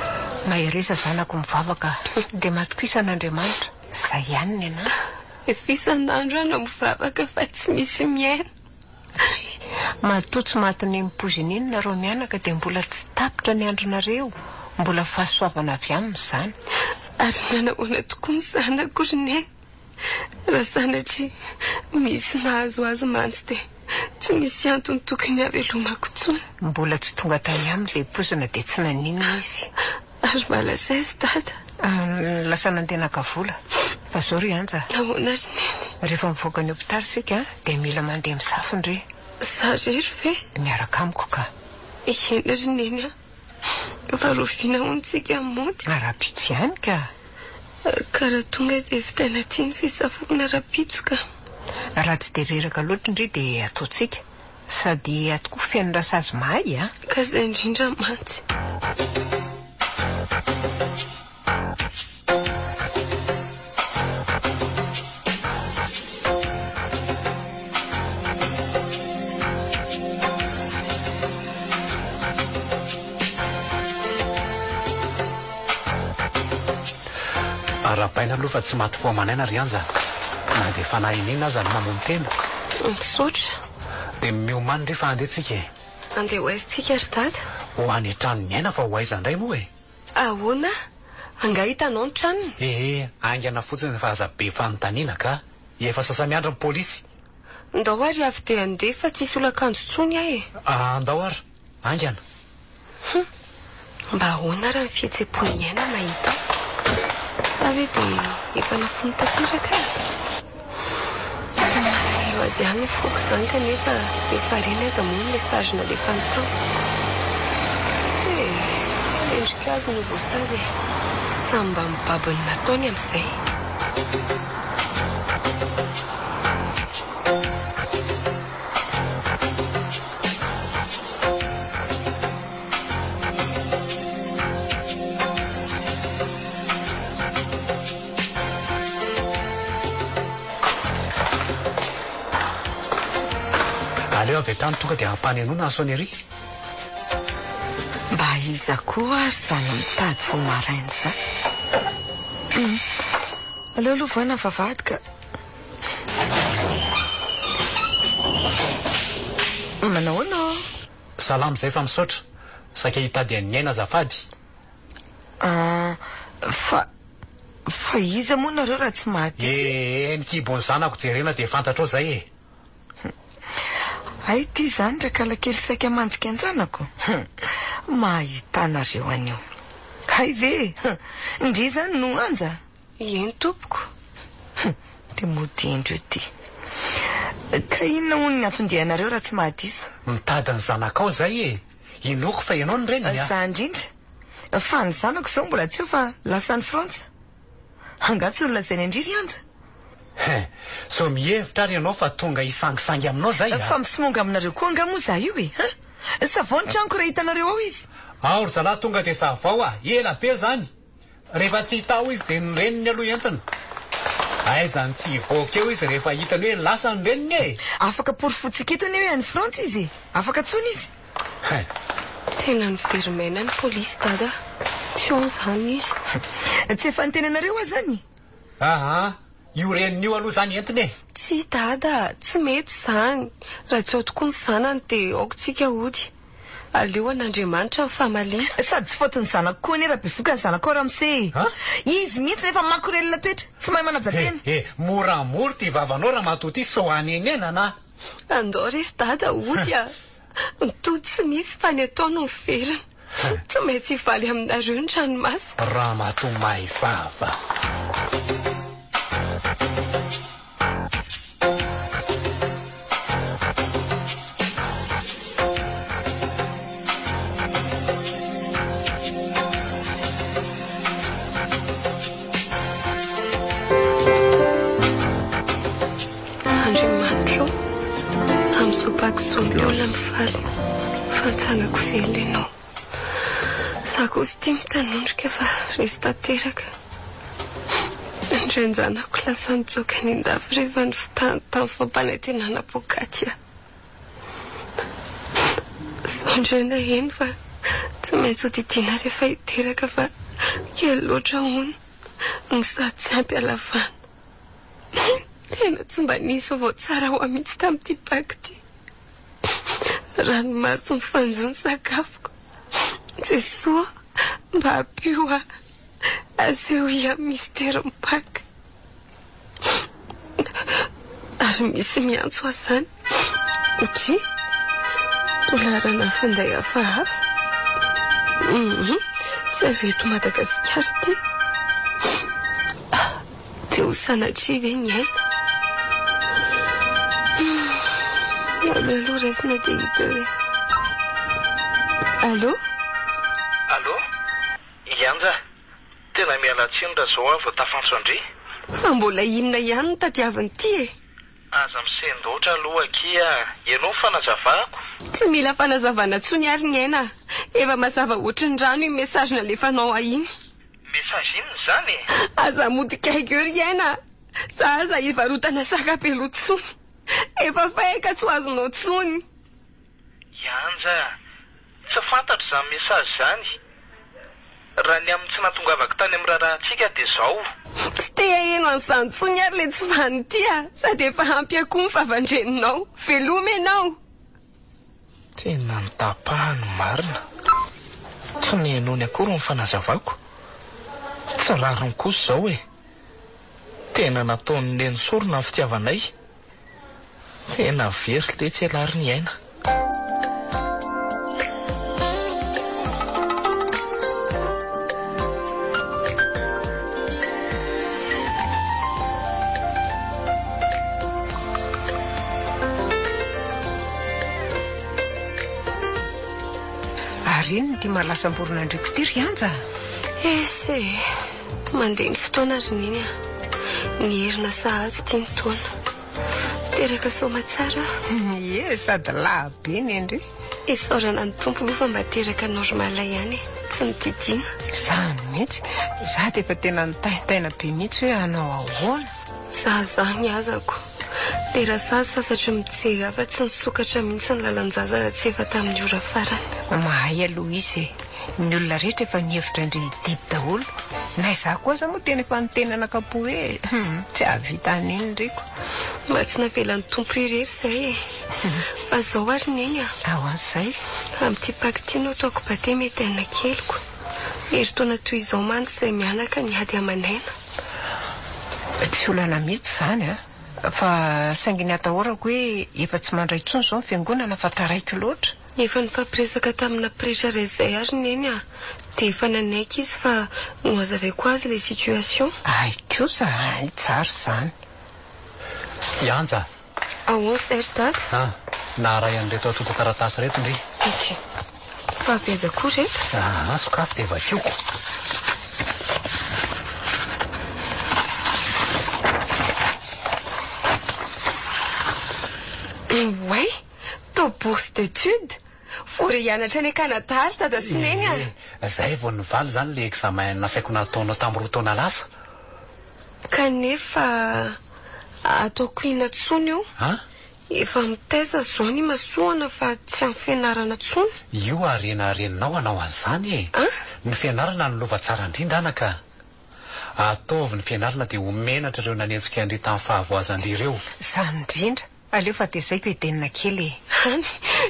[SPEAKER 6] mahiresa zanako mivavaka dia matokoa isan'Andriamanitra izay ihany ny ana
[SPEAKER 4] efa isan'andro ana mivavaka fa tsy misy miaina
[SPEAKER 6] matoa tsy matiny mipoziny iny nareo mianaka dia mbola tsy tapitra ny andronareo mbola fahasoavana avy aminy izany
[SPEAKER 4] ary nanahoana tokoa ny zanako rineny raha sanatria misy nahazo azy mantsy dia tsy misy antony tokony havelomako tsony
[SPEAKER 6] mbola tsy tonga tany aminy ilay pozina dia tsy naninona izy
[SPEAKER 4] ary malasa izy dada
[SPEAKER 6] lasa nantenaka vola fa zao ry anja
[SPEAKER 4] nahoana rineny
[SPEAKER 6] rehefa mivoaka ny hopitaly sika dia mila mandeha misafiny re
[SPEAKER 4] zarery ve
[SPEAKER 6] miaraka amiko ka
[SPEAKER 4] ena rineny a fa roviana ontsika mody
[SPEAKER 6] arapitso ihany ka
[SPEAKER 4] karaha tonga dia vitaina tiany fisafona rapitsoka
[SPEAKER 6] raha tsy dia reraka loatra indri dia ataotsika sady atoko fiainondrasa azy mahay a
[SPEAKER 4] ka izay indrindra mantsy
[SPEAKER 3] arapaina aloha fa tsy maty foa manaina ry anja na dia fanahinina aza no mamono tena
[SPEAKER 4] misotra
[SPEAKER 3] dia miomany ndre fa andehitsika e
[SPEAKER 4] andeha ho aizitsika ry dada
[SPEAKER 3] ho any trano ny aina fa ho aiza indray moa e
[SPEAKER 4] ahoana anga hitanao ny tranony
[SPEAKER 3] angana fotsiny fa aza be fanontaniana ka efa sasamiandra ny polisy
[SPEAKER 4] ndao ary avy dia andeha fa tsisy olo-akanjo tsony ahy e
[SPEAKER 3] andao ary angana
[SPEAKER 4] mba ahoana raha ny fihetsem-pony aina mahita sa hoe dia efa nafony tanteraka eo azy ihany ny foko izany kanefa efa reny aza moa ny mesazy nalefa ny tao endrika azy no voasazy e samy mba mibabiny nataony amin'izay
[SPEAKER 3] aleo avy trano tonga dia ampanenona ny sonery
[SPEAKER 2] mba iza koa ary zany mitady vo maraina za aleo aloha voana vavadika manahoana
[SPEAKER 3] salamo izay fa misaotra saika hitady any aina azafady
[SPEAKER 2] fa iza moa nareo raha tsy maty
[SPEAKER 3] nikibony zanako jerena dia fantatra ao zay e
[SPEAKER 2] ay ty zany ra kalakely saika mandrika an-janako mahitanareo anio hay ve ndry zany no anja
[SPEAKER 4] eny tompoko
[SPEAKER 2] dia modindro ty ka inona hono ny antondehanareo raha tsy mahadiso
[SPEAKER 3] mitady ny zanakao zay e inoko fa ianao ny reniny
[SPEAKER 2] za indrindra fa ny zanako zao mbola tsy eo fa lasa ny frantsa angatsy olona zay ny andriry anja
[SPEAKER 3] so mihevitra ary ianao fa tonga isangisangy aminao zay
[SPEAKER 2] fa misimonga aminareo koa anga moa za io e savao ny tranoko raha hitanareo ao izy
[SPEAKER 3] ao ry zalahy tonga dia savao ela be zany rehefa tsy hitao izy dia ny reniny aloha entiny aizany tsy hivoaka eo izy rehefa hitany hoe lasa ny reniny e
[SPEAKER 2] afaka porifotsika eto anie hoe any frantsa izy afaka tsony izy
[SPEAKER 4] tena ny verimaina ny polisy dada tio zany izy
[SPEAKER 2] tsy efa nitenanareo a zany
[SPEAKER 3] io reniny io aloha zany entiny e
[SPEAKER 4] tsy dada tsy mety zany raha tsy ao tokoa ny zanany dia aokotsika ody aleo an'Andriamanitra ny fahamaliana
[SPEAKER 2] sady tsy fotony zanako koa anie raha bevoka ny zanako ao ramose izy mihitsy rehefa makorelona toetra tsy mahay manaja-tena
[SPEAKER 3] moramora ty vavanao raha matoty so anenena na
[SPEAKER 4] andao resy dada ody a mitody tsy misy fa ny ataony ny verina tsy maintsy hivaly aminareo ny tranomasoko.
[SPEAKER 3] Ramatoa Maivava.
[SPEAKER 4] Andriamanitra, amin'izao pakizony olona mifaly fantsangako vely ianao. Za kosa tia mitanondrika fa resy tanteraka. Indrenjanako lasa nitsoka ny indafy rehefa ny fitany tamin'ny fampanantenana pokaty aho. Sondrena eny fa tsy maintsy ho didiana rehefa hiteraka fa kely loatra hony ny sady tsy ampy alavana. Tena tsy mba nisy vao tsara ho amitsy tamin'ity paky ity. Ranomaso mifanjo ny sakafoko. Jesoa, mba ampio aho aseho ia mistera mipaka. Ary misy miantso azany. Otry, tolarana finday hafahafa. Tsy aveto Madagasikara ty. Dia ho sanatria ve ny aina. Aloha raisina dia hita hoe. Allô?
[SPEAKER 5] Allô? Ianja, tena miala tsiny raha zao avy tafanso andre.
[SPEAKER 4] Fa mbola inona ihany no tadiaviny ty e?
[SPEAKER 5] Aza misendoatra aloha kia, ianao fanazavako.
[SPEAKER 4] Tsy mila fanazavana tsony ary ny aina. Efa mazava ohatry ny rano io mesazhy nalefanao ahiny.
[SPEAKER 5] Mesazhy inona zany?
[SPEAKER 4] Aza modikaiko eo ry aina. Za hivarotana sakapelo tsony. Efa faika tsy ho azonao tsony.
[SPEAKER 5] Ianja, tsy fantatro izany mesazhy zany. Raha ny amin'ny tsy natongavako tany amin'ny raharantsika dia zao.
[SPEAKER 4] Tsy te eno an'izany tsony ary le tsy vanitya. Sady efa ampy akoho ny favandreninao. Veloma ianao.
[SPEAKER 5] Tena nitapahany marina. Tsy nihainony akory ny fanazavako. Tsy rariny kosa zao e. Tena nataony le nisorona ny fitiavanay. Tena very le tsy alary ny aina.
[SPEAKER 6] Ary iny ty malasamborona andriko ty ry anja.
[SPEAKER 4] Ese, mandeha ny fotoana ary niny a. Ny herina sahazy ty ny taona. Teraka soma tsara.
[SPEAKER 6] Ie, sady lahabe ny andre.
[SPEAKER 4] Isaorana ny tompo aloha fa mba teraka normala ihany. Tsy nitidina.
[SPEAKER 6] Zany mihitsy. Za dia efa tena nitaitaina be mihitsy hoe hanao ahoana.
[SPEAKER 4] Za ny azako. Tera sasatry mijery afa tsy nisokatra mihitsy ny lalanjaza raha tsy efa tamin'ny ora farany.
[SPEAKER 6] Mahay aloha izy e. Ny olona rehetra efa nihevitra indry didy daholo. Na izaho koa za moa tena efa nitenana kapo hoe tsy ahavita an'iny ndreko.
[SPEAKER 4] Mba tsy navelan'ny tompo irery izay e. Fa zao ary neny a.
[SPEAKER 6] Ao an'izay.
[SPEAKER 4] Amin'ity paky ity no ataoko bate mety ana keliko. Herintaona toy izao mantsy izay mianaka ny ady aman'aina.
[SPEAKER 6] Tsy olana mihitsy zany a. Fa saingy ny atahorako hoe efa tsy mandray tsony zao ny fiangonana fa taraiky loatra.
[SPEAKER 4] Efa nifampiresaka tamina presara izay ary neny a. Dia efa nanaiky izy fa noazavaiko azy le situation.
[SPEAKER 6] Ay kosa, tsara zany.
[SPEAKER 3] Ianja.
[SPEAKER 4] Ahoana Serge dady?
[SPEAKER 3] Naray an'ireto atoko taratasy reto ndry.
[SPEAKER 4] Ok. Fa aveza koa reto?
[SPEAKER 3] Sokafy dia vakioko.
[SPEAKER 4] Ouais, tao bourse d'études. Vory hianatra any Canada ary dada sy neny a.
[SPEAKER 3] Zay vao nivaly zany le examen nasaiko nataonao tamin'ny roa taona lasa.
[SPEAKER 4] Kanefa ataoko ina tsony io. Efa mitaiza zao ny masoana fa tsy amin'ny fianarana tsony.
[SPEAKER 3] Io arenarenanao anao an'izany e. Ny fianarana ny lova tsara indrindra anaka. Ataovy ny fianarana dia homenatra ireo nanenjika andry tamin'ny fahavoazandry ireo.
[SPEAKER 6] Zany indrindra. Aleo fa dia zay toedenina kely e.
[SPEAKER 4] Hany,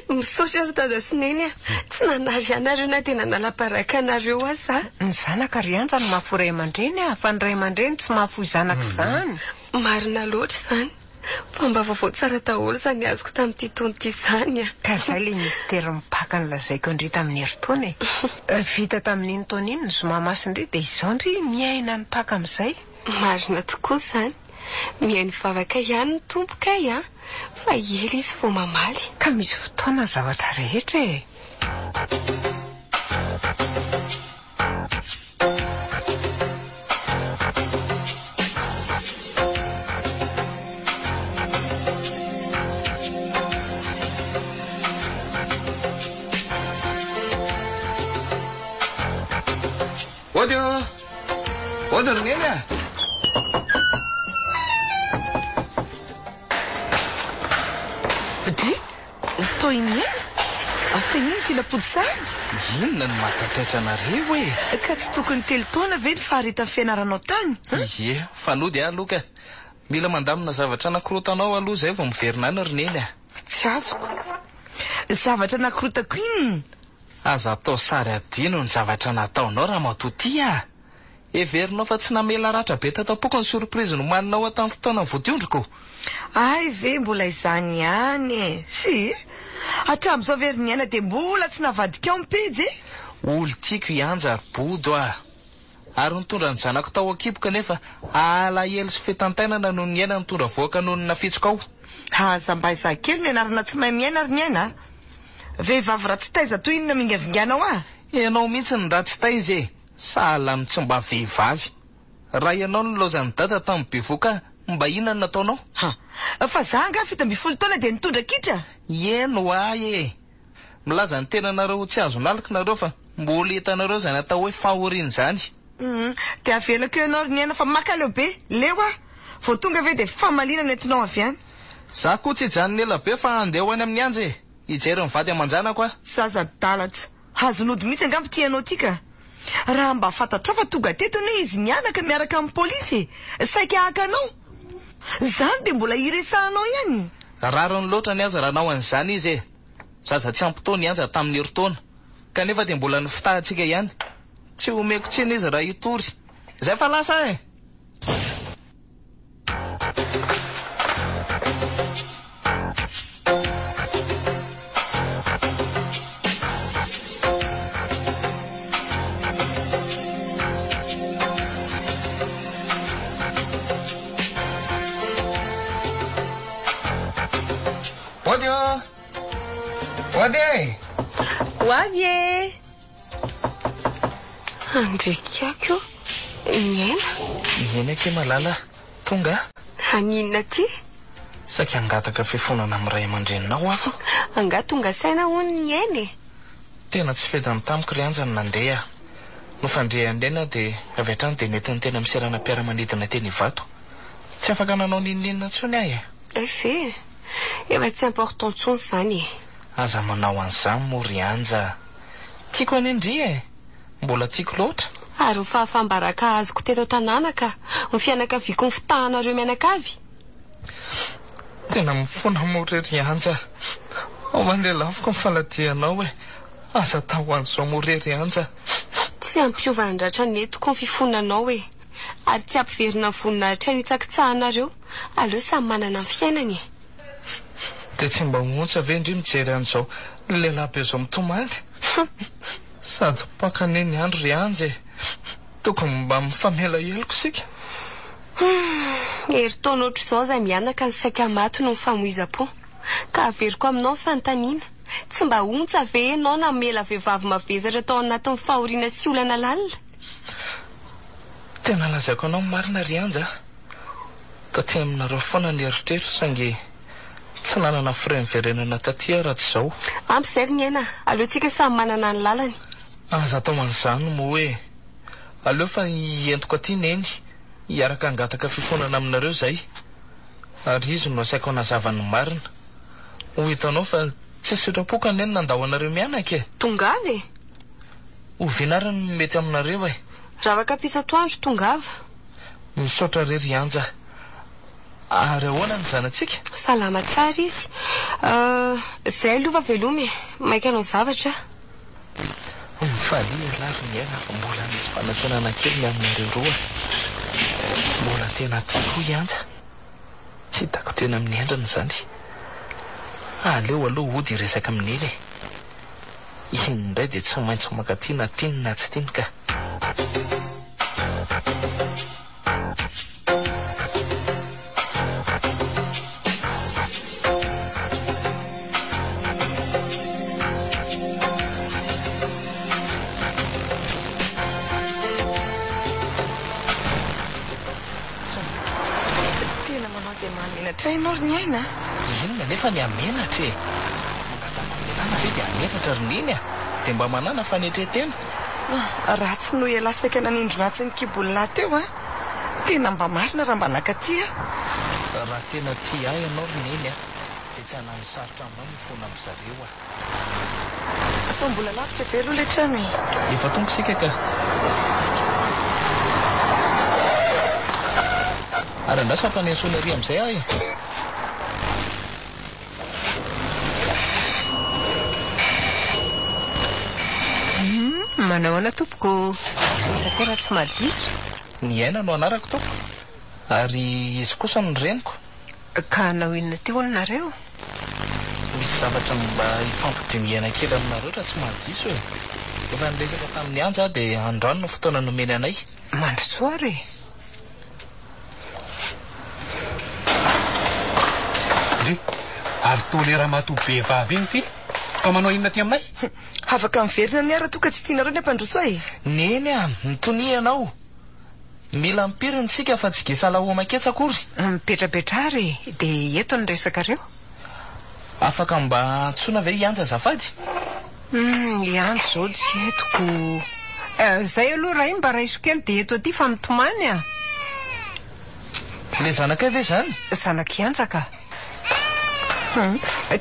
[SPEAKER 4] misaotra ary dada sy neny a. Tsy nanary anareo na tena nalaparaka anareo aza.
[SPEAKER 6] Ny zanaka ry anja no mahafo ray aman-dreny a. Fa ny ray aman-dreny tsy mahafo zanaka izany.
[SPEAKER 4] Marina loatra izany. fa mba vaovao tsara daholo zany azoko tamin'ity taona ity zany a.
[SPEAKER 6] Ka zay le mystera mipaka ny lazaiko indry tamin'ny herintaona vita tamin'iny taona iny ny zomamaso indray dia izao indry miaina ny paka amin'izay.
[SPEAKER 4] Marina tokoa zany. Mihaino vavaka ihany ny tompoka a fa ela izy vao mamaly.
[SPEAKER 6] Ka misy fotoana zavatra rehetra e.
[SPEAKER 5] Odio neny a.
[SPEAKER 2] Di toy ny afa iny tiana podisady.
[SPEAKER 5] Inona ny matataitra anareo e?
[SPEAKER 2] Ka tsy tokony telo taona ve ny faharita ny fianaranao tany?
[SPEAKER 5] Ie, fanody aloka. Mila mandamina zavatra anakorotanao aloha zay vao miverina any roneny a.
[SPEAKER 2] Tsy azoko. Zavatra nakorotako inona?
[SPEAKER 5] Aza atao sary adino ny zavatra nataonao raha matoty a. Everinao fa tsy namela ratra be tatapoko ny surprise no maninao atamin'ny fotoana ny voationdriko.
[SPEAKER 2] Ay ve mbola izany ihany e. Si hatramin'izao veriny aina dia mbola tsy navadika ao mipejy e.
[SPEAKER 5] Olo tiako ianja bodo a. Ary nitondra ny zanako tao akipoka nefa alahelo sy fetantainana noho ny aina nitondra voaka noho ny nafitsika ao.
[SPEAKER 2] Aza mba izaha kely ny anarana tsy mahay miaina ary ny aina. Vehivavy ratsy taiza toy inona mingavinganao a.
[SPEAKER 5] Ianao mihitsy ny ratsy taiza e. Sahala amin'ny tsy mba vehivavy. Raha ianao ny lozan'ny dada tamin'ny bevoka mba inona ny nataonao?
[SPEAKER 2] Fa za nga 17 taona dia nitondra kitra.
[SPEAKER 5] Eno ay e. Milaza ny tenanareo tsy azo nalika nareo fa mbola hitanareo zay natao hoe fahoriana zany.
[SPEAKER 2] Dia avelako ianao ny aina fa makaleo be. Leo a vao tonga ve dia famalina no entinao avy any.
[SPEAKER 5] Za koa tsy hijanony ela be fa andeha ho any amin'ny anja e. Hijery ny vady aman-janako a.
[SPEAKER 2] Zaza dalatra. Hazonody mihitsy angambo tianao tika. Raha mba fantatrao fa tonga teto ne izy mianaka miaraka amin'ny polisy saika hakanao. Zany dia mbola iresahanao ihany.
[SPEAKER 5] Rariny loatra ny aza raha nao an'izany izy e. Zaza tsy ampitaony anja tamin'ny herintaona. Kanefa dia mbola ny fitahantsika ihany. Tsy omeko tsiny izy raha hitory. Zay fa lasa e.
[SPEAKER 3] Ode!
[SPEAKER 4] Ho avy e. Andrekako miaina.
[SPEAKER 5] Miaina ke malala. Tonga?
[SPEAKER 4] Haninona ty?
[SPEAKER 5] Saika angataka fifonana amin'ny ray aman-dreninao aho.
[SPEAKER 4] Anga tonga saina hono ny aina e.
[SPEAKER 5] Tena tsy fedany tamiko ry anjany nandeha. No fandrea andeha dia avy hatrany dia netiny tena miserana mpiara-manidina teny Ivato. Tsy afaka nanao ninina tsony ahy e.
[SPEAKER 4] Efe, efa tsy important tsony zany e.
[SPEAKER 5] Aza manao an'izany moa ry anja. Tiako anindry e. Mbola tiako loatra.
[SPEAKER 4] Ary ho fahafambaraka azoko teto tanàna ka ny fianakaviako ny fitahanareo mianakavy.
[SPEAKER 5] Tena mifona moa ry anja. Ao mandeha lavoko ny faladianao e. Aza tao an'izao moa ry anja.
[SPEAKER 4] Tsy ampiova ny ratra netiko ny fifonanao e. Ary tsy ampiverina voninahitra ny hitsakitsahanareo. Aleo samy manana ny fiainany.
[SPEAKER 5] Dia tsy mba hontsa ve indry mijery an'izao lehilahy be izao mitomany. Sady pakane ny andro ry anja e. Tokony mba mifamela heloko sika.
[SPEAKER 4] Herintaona ohatr'izao zay mianaka ny saika maty no mifamoiza-po. Ka averiko aminao ny fanontaniana. Tsy mba hontsa ve ianao na mela vehivavy mavezatra tao anatin'ny fahoriana sy olana lalina.
[SPEAKER 5] Tena lazaiko anao marina ry anja. Taty aminareo foana ny eritreritro sange tsy nanana fray miverenana taty raha tsy izao.
[SPEAKER 4] Ampy zay ry aina, aleotsika samy manana ny lalany.
[SPEAKER 5] Aza atao man'izany moa hoe aleo fa hientiko aty neny hiaraka angataka fifonana aminareo zay. Ary izy no asaiko anazavany marina. Ho hitanao fa tsy sitrapoka neny nandao anareo mianaka e.
[SPEAKER 4] Tongava e.
[SPEAKER 5] Ho vinariny mety aminareo e.
[SPEAKER 4] Ravaka pisatoandro tongava.
[SPEAKER 5] Misaotra ry anja. Ary ahoana ny zanatsika?
[SPEAKER 4] Salama tsara izy. Zay aloha veloma e. Maika anao zavatra.
[SPEAKER 5] Mifalia lary ny aina fa mbola misy fanantenana kely ny aminareo roa. Mbola tena tiako anja. tsy hitako tena amin'ny endriny zany. Aleo aloha ody resaka amin'iny indray dia tsy maintsy makaty na tiany na tsy tiany ka.
[SPEAKER 2] Trainao ny aina
[SPEAKER 5] inona nefa ny amenatra e mangatamenana ve dia amenatra roniny dia mba manana fanetretena
[SPEAKER 2] ratsy no elasaika nanindronatsy ny kibolona teo tena mba marina raha mba nakaty
[SPEAKER 5] raha tena tia ahy ianao roniny dia tsy hanany sarotra aminao ny fona amin'zareo
[SPEAKER 2] fa mbola lavitra velo le trano
[SPEAKER 5] efa tonga sika ka ary andrasa mpanensonery amin'izay ahy
[SPEAKER 6] manao ana tompoko isaka raha tsy madiso
[SPEAKER 5] ny aina no anarako tao ary izy kosa ny reniko
[SPEAKER 6] ka nao inona teo anareo
[SPEAKER 5] misy zavatra mba hifampidiniana kely aminareo raha tsy madiso efa niresaka tamin'ny anja dia androany no fotoana nomeny anay
[SPEAKER 6] mandrosoary
[SPEAKER 3] ary tolera matobe vavy iny ty fa manao inona ty aminay
[SPEAKER 2] afaka miverina ny ara-toka tsy tianareo ny ampandroso
[SPEAKER 5] neny mitoni ianao mila mipiriny tsika fa tsy gesala homaketsa akory
[SPEAKER 6] mipetrapetrary dia eto ny resakareo
[SPEAKER 5] afaka mba tsona ve hianja zafady
[SPEAKER 6] ianjo zao tsy etoko zay aloha raha iny mba raha iso kely dia eto aty fa mitomany
[SPEAKER 5] le zanakay ve zany
[SPEAKER 6] zanak-ianjaka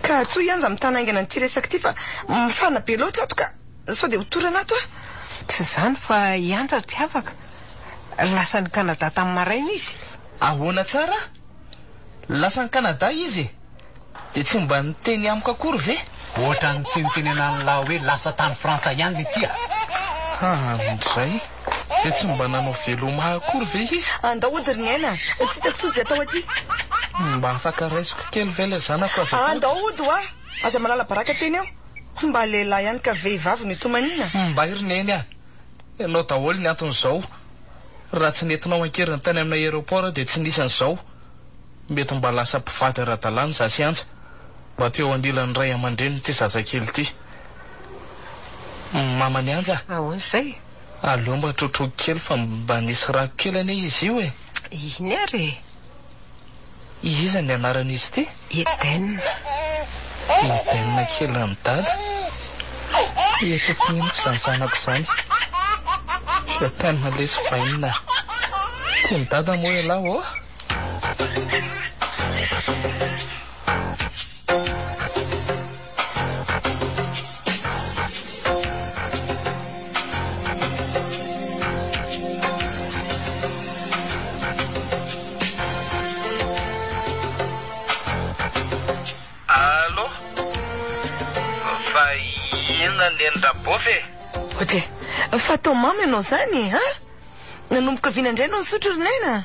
[SPEAKER 2] ka tso ianja mitanaingana nyty resaka ty fa mifana be loatra ato ka sao dia hotorana ato
[SPEAKER 6] tsy zany fa ianja tsy afaka lasa ny Kanada tamin'ny maraina izy
[SPEAKER 5] ahoana tsara lasa ny Kanada izy dia tsy mba niteny amiko akory ve
[SPEAKER 3] ohatra ny tsy nitenena nylahy hoe lasa tany Frantsa ihany le tya
[SPEAKER 5] zay dia tsy mba nanao veloma akory ve izy
[SPEAKER 2] andao ody ny aina sitako tsozy atao aty
[SPEAKER 5] mba afaka raisiko kely ve le zanako
[SPEAKER 2] andao ody aza malala baraka teny eo mba lehilahy ihany ka vehivavy ny tomanina
[SPEAKER 5] mba irineny ianao daholo ny anton'izao raha tsy nentinao ankeriny tany amin'ny aéroport dia tsy nisy an'izao mety mba lasa mpivady ara-dalàna zasy anja mba teo andilany ray aman-dreny ty zazakely ty mamany anja
[SPEAKER 6] ahoan'izay
[SPEAKER 5] aleo mba trotroky kely fa mba nisy rako kely ane izy io
[SPEAKER 6] iny ary
[SPEAKER 5] iza ny anaran'izy ty
[SPEAKER 6] Eden
[SPEAKER 5] kely amin'ny dada efa tiniko zany zanako zany sa tany malesy vainina ty ny dada moa ialahy
[SPEAKER 2] ote fa atao mamy ianao zany nanomboka vinandray anao nisotro ronaina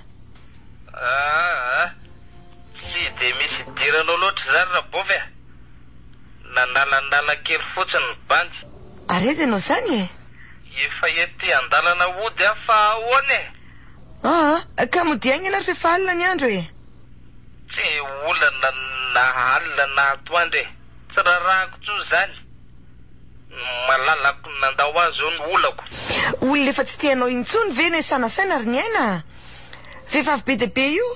[SPEAKER 5] tsy dia misy diranao loatra zany rabovy nanalanala kely fotsiny ny bandy
[SPEAKER 2] areza ianao zany
[SPEAKER 5] efa ety andalana ody fa ahoana
[SPEAKER 2] ka modiagny anary fefa alina ny andro
[SPEAKER 5] tsy olana na alina na atoandro tsy rarahako tso zany malalako nandao azy eo ny olako
[SPEAKER 2] olona efa tsy tianao intsony ve ny sanasaina ary ny aina vehivavy be deabe io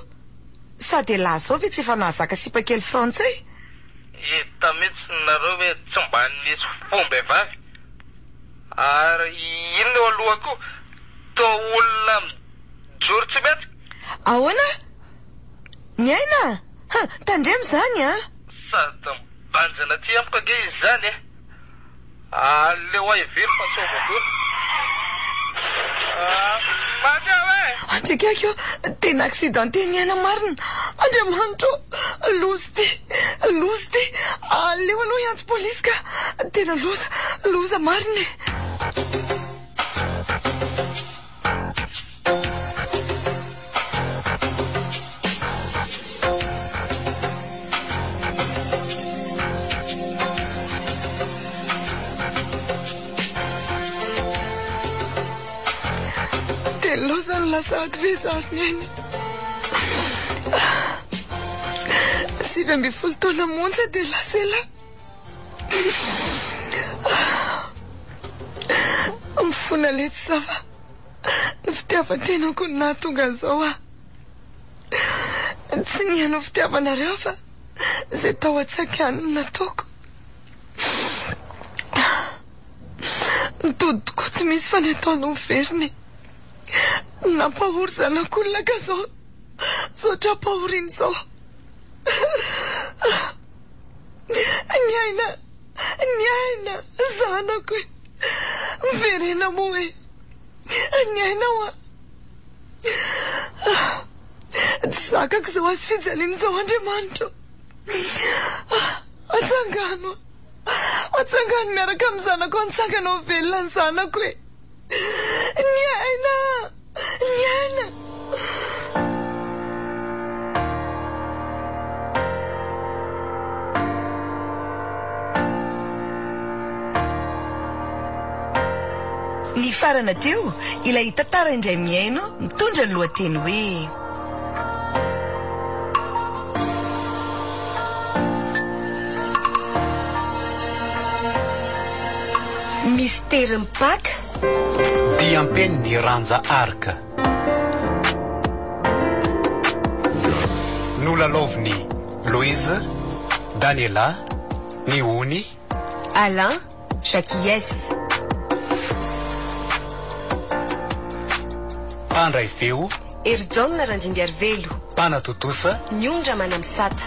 [SPEAKER 2] sady lahy zao ve tsy efa nahazaka sipakely frantsay
[SPEAKER 5] hita mihitsy nareo hoe tsy mba nisy fomba vavy ary ino eo alohako to olona mijoro tsy metsy
[SPEAKER 2] ahoana ny aina tandremo zany
[SPEAKER 5] sady mibanjana ty amiko age izy zany aleo ahy very fa sovako
[SPEAKER 2] andrekakeo tena accidenté ny aina marina andriamanitro lozy ty aleo aloha iantso polisy ka tena loza marina lasa adversary any 7 taona monja dia lasela mifona lety zava ny fitiavan-tenako ny nahatonga an'izao tsy niano fitiavanareo fa izay tao an-tsakaniny nataoko nitodiko tsy misy fa ny ataonao miveriny nampahory zanak'olona ka zao trapahoriny zao ny aina zanako miverena mo hoe ny aina hoa tsy zakako zao azy fijaliana zao Andriamanitra atsangano miaraka amin'ny zanako antsangana velona ny zanako hoe ny aina ny farana teo ilay tantara indray miaino mitondra ny lohateny hoe mystère mipaka
[SPEAKER 3] dia ampeny ny ranja arka nolalaoviny Louise, Daniela, Niony,
[SPEAKER 4] Alain, Jacquies,
[SPEAKER 3] Pandray feo,
[SPEAKER 4] Erzon Randimbiarvelo,
[SPEAKER 3] Panatotosa,
[SPEAKER 4] Nyondra Manamsata.